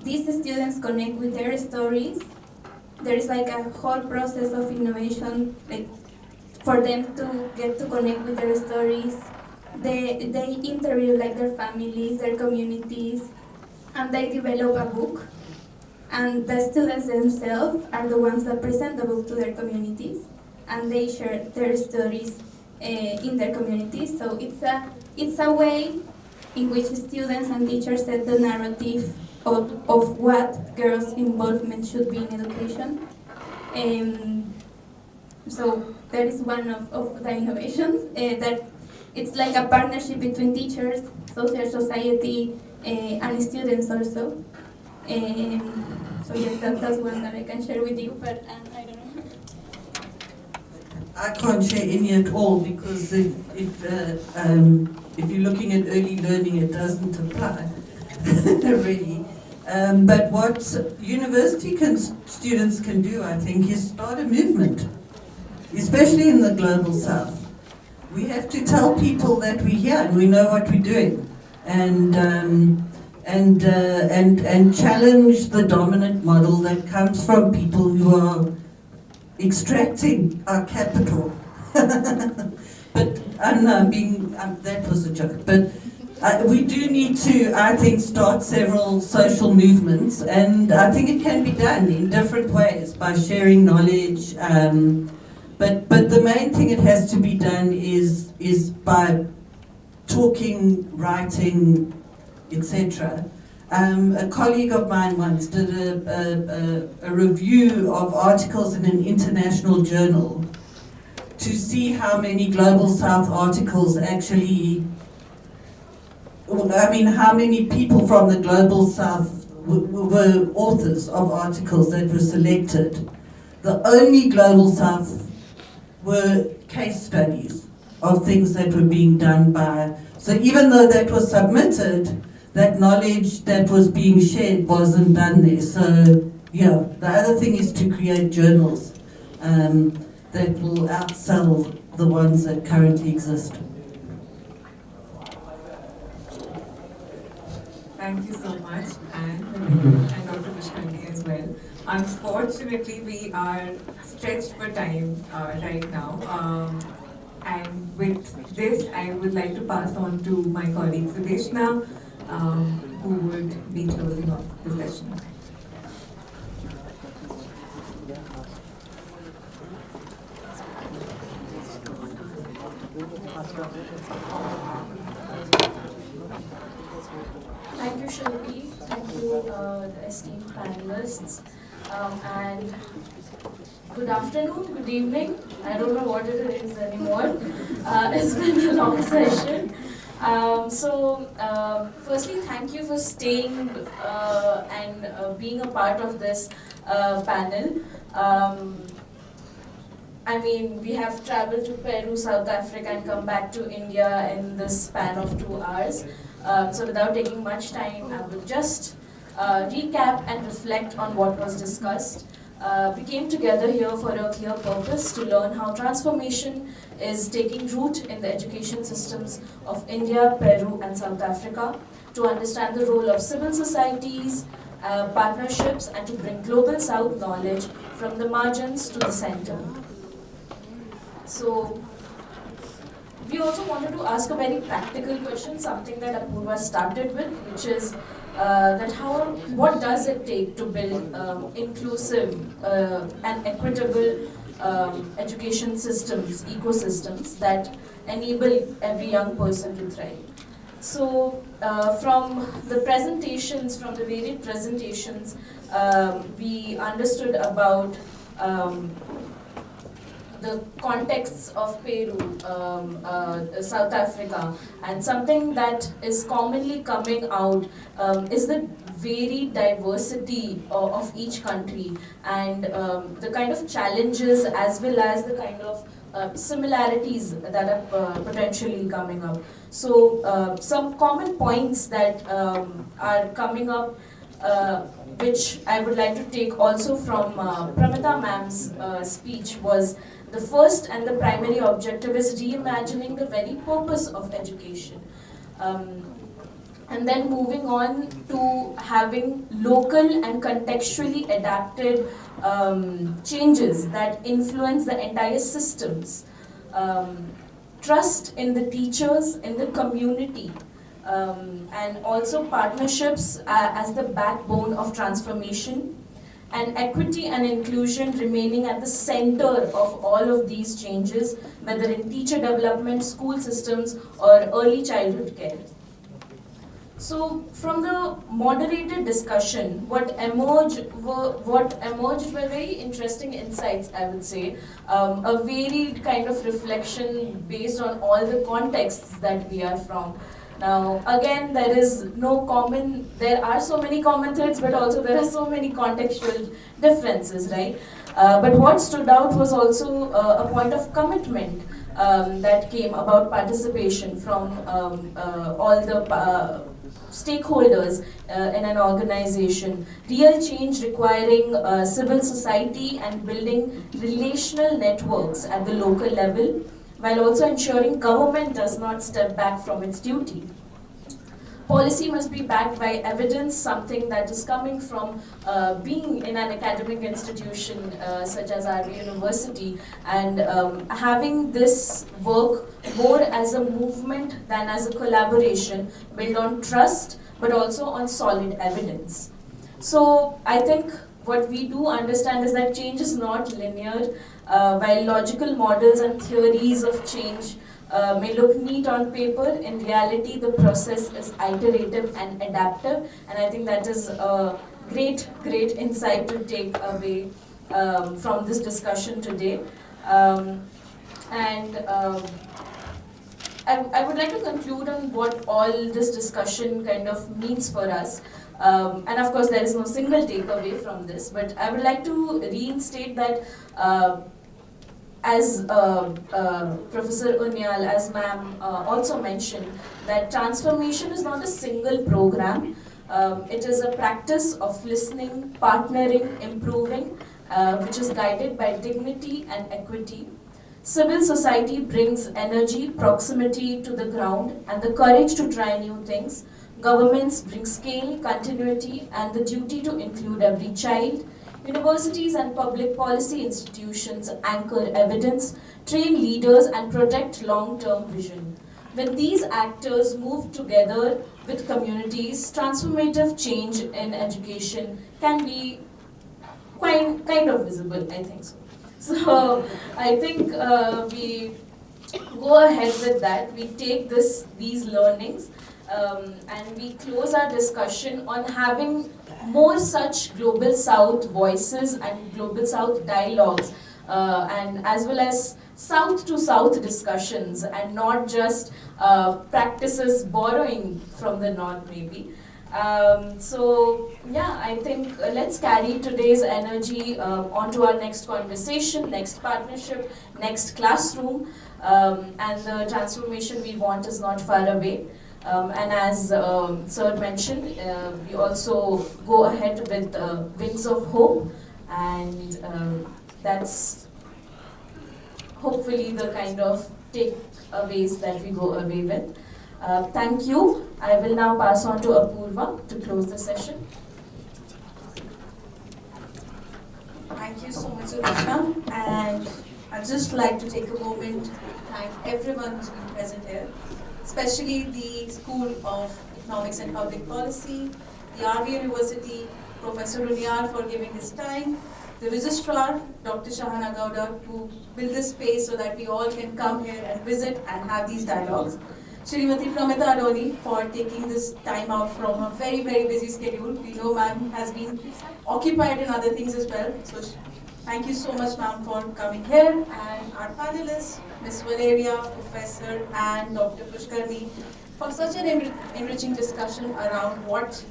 D: these students connect with their stories. There is like a whole process of innovation, like for them to get to connect with their stories. They interview like their families, their communities, and they develop a book. And the students themselves are the ones that present the book to their communities, and they share their stories in their communities. So it's a way in which students and teachers set the narrative of what girls' involvement should be in education. So that is one of the innovations, that it's like a partnership between teachers, social society, and students also. So yes, that's one that I can share with you, but I don't know.
G: I can't share any at all, because if you're looking at early learning, it doesn't apply really. But what university students can do, I think, is start a movement, especially in the global south. We have to tell people that we're here and we know what we're doing, and challenge the dominant model that comes from people who are extracting our capital. But that was a joke. But we do need to, I think, start several social movements, and I think it can be done in different ways by sharing knowledge. But the main thing it has to be done is by talking, writing, etc. A colleague of mine once did a review of articles in an international journal to see how many Global South articles actually, how many people from the Global South were authors of articles that were selected. The only Global South were case studies of things that were being done by, so even though that was submitted, that knowledge that was being shared wasn't done there. So yeah, the other thing is to create journals that will outsell the ones that currently exist.
C: Thank you so much, and Dr. Vishkanti as well. Unfortunately, we are stretched for time right now. And with this, I would like to pass on to my colleague Sudeshna, who would be closing off the session.
B: Thank you, Shilpi. Thank you,
I: esteemed panelists, and good afternoon, good evening. I don't know what it is anymore. It's been a long session. Firstly, thank you for staying and being a part of this panel. I mean, we have traveled to Peru, South Africa, and come back to India in this span of 2 hours. So without taking much time, I will just recap and reflect on what was discussed. We came together here for a clear purpose to learn how transformation is taking root in the education systems of India, Peru, and South Africa, to understand the role of civil societies, partnerships, and to bring global South knowledge from the margins to the center. So, we also wanted to ask a very practical question, something that Apurva started with, which is what does it take to build inclusive and equitable education systems, ecosystems that enable every young person to thrive. So, from the presentations, from the varied presentations, we understood about the contexts of Peru, South Africa, and something that is commonly coming out is the varied diversity of each country, and the kind of challenges as well as the kind of similarities that are potentially coming up. So some common points that are coming up, which I would like to take also from Pramita ma'am's speech, was the first and the primary objective is reimagining the very purpose of education. And then moving on to having local and contextually adapted changes that influence the entire systems. Trust in the teachers, in the community, and also partnerships as the backbone of transformation, and equity and inclusion remaining at the center of all of these changes, whether in teacher development, school systems, or early childhood care. So, from the moderated discussion, what emerged were very interesting insights, I would say. A varied kind of reflection based on all the contexts that we are from. Now, again, there are so many common threads, but also there are so many contextual differences, right? But what stood out was also a point of commitment that came about participation from all the stakeholders in an organization. Real change requiring civil society and building relational networks at the local level, while also ensuring government does not step back from its duty. Policy must be backed by evidence, something that is coming from being in an academic institution such as our university, and having this work more as a movement than as a collaboration, built on trust but also on solid evidence. So I think what we do understand is that change is not linear. While logical models and theories of change may look neat on paper, in reality the process is iterative and adaptive, and I think that is a great insight to take away from this discussion today. I would like to conclude on what all this discussion kind of means for us. And of course, there is no single takeaway from this, but I would like to reinstate that as Professor Unyal, as ma'am also mentioned, that transformation is not a single program. It is a practice of listening, partnering, improving, which is guided by dignity and equity. Civil society brings energy, proximity to the ground, and the courage to try new things. Governments bring scale, continuity, and the duty to include every child. Universities and public policy institutions anchor evidence, train leaders, and protect long-term vision. When these actors move together with communities, transformative change in education can be kind of visible, I think so. So I think we go ahead with that. We take these learnings and we close our discussion on having more such Global South voices and Global South dialogues, and as well as South to South discussions, and not just practices borrowing from the North maybe. So yeah, I think let's carry today's energy onto our next conversation, next partnership, next classroom, and the transformation we want is not far away. And as Sir mentioned, we also go ahead with Wings of Hope, and that's hopefully the kind of takeaways that we go away with. Thank you. I will now pass on to Apurva to close the session.
B: Thank you so much, Rachna. And I'd just like to take a moment to thank everyone who's been present here, especially the School of Economics and Public Policy, the RV University, Professor Runyal for giving his time, the Registrar, Dr. Shahana Gowda, who built this space so that we all can come here and visit and have these dialogues. Srimati Pramita Adoni for taking this time out from a very, very busy schedule. We know ma'am has been occupied in other things as well. So thank you so much ma'am for coming here. And our panelists, Ms. Valeria, Professor and Dr. Pushkarni, for such an enriching discussion around what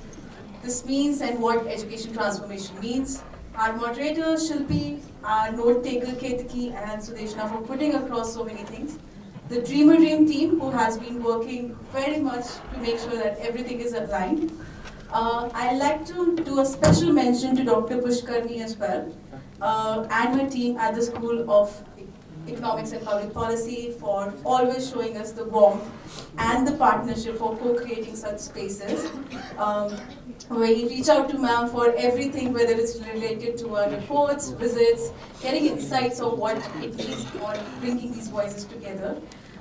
B: this means and what education transformation means. Our moderators, Shilpi, our note taker Ketaki and Sudeshna for putting across so many things. The Dreamer Dream team who has been working very much to make sure that everything is aligned. I'd like to do a special mention to Dr. Pushkarni as well and her team at the School of Economics and Public Policy for always showing us the warmth and the partnership for co-creating such spaces. We reach out to ma'am for everything, whether it's related to our reports, visits, getting insights of what it means or bringing these voices together.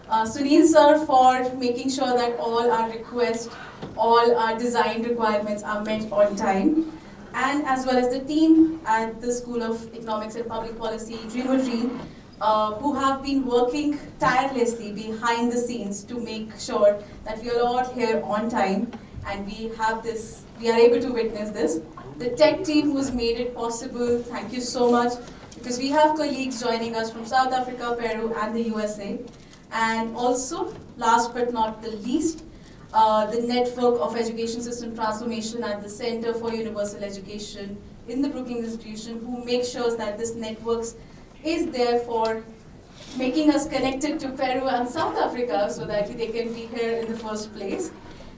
B: Sunil sir for making sure that all our requests, all our design requirements are met on time. And as well as the team at the School of Economics and Public Policy, Dreamer Dream, who have been working tirelessly behind the scenes to make sure that we are all here on time and we are able to witness this. The tech team who's made it possible, thank you so much, because we have colleagues joining us from South Africa, Peru and the USA. And also, last but not the least, the network of education system transformation at the Center for Universal Education in the Brookings Institution, who make sure that this network is there for making us connected to Peru and South Africa so that they can be here in the first place.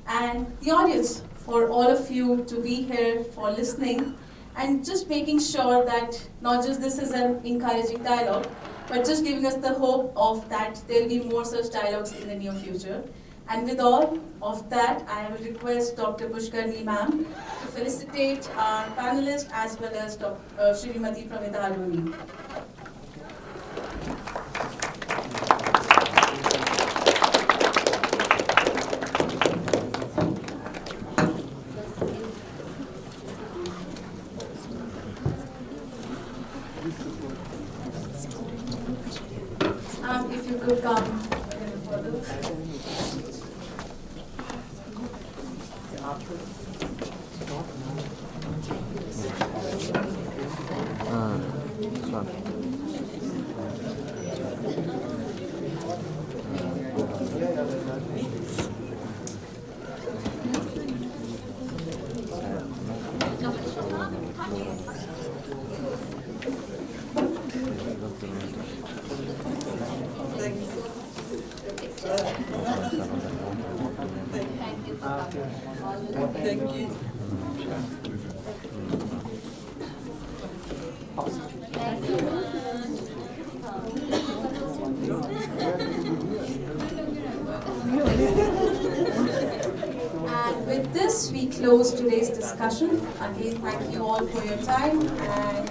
B: And the audience, for all of you to be here, for listening, and just making sure that not just this is an encouraging dialogue, but just giving us the hope of that there'll be more such dialogues in the near future. And with all of that, I will request Dr. Pushkarni ma'am to felicitate our panelists as well as Srimati Pramita Adoni. If you could come a little further.
G: Thank you.
B: And with this, we close today's discussion. Again, thank you all for your time and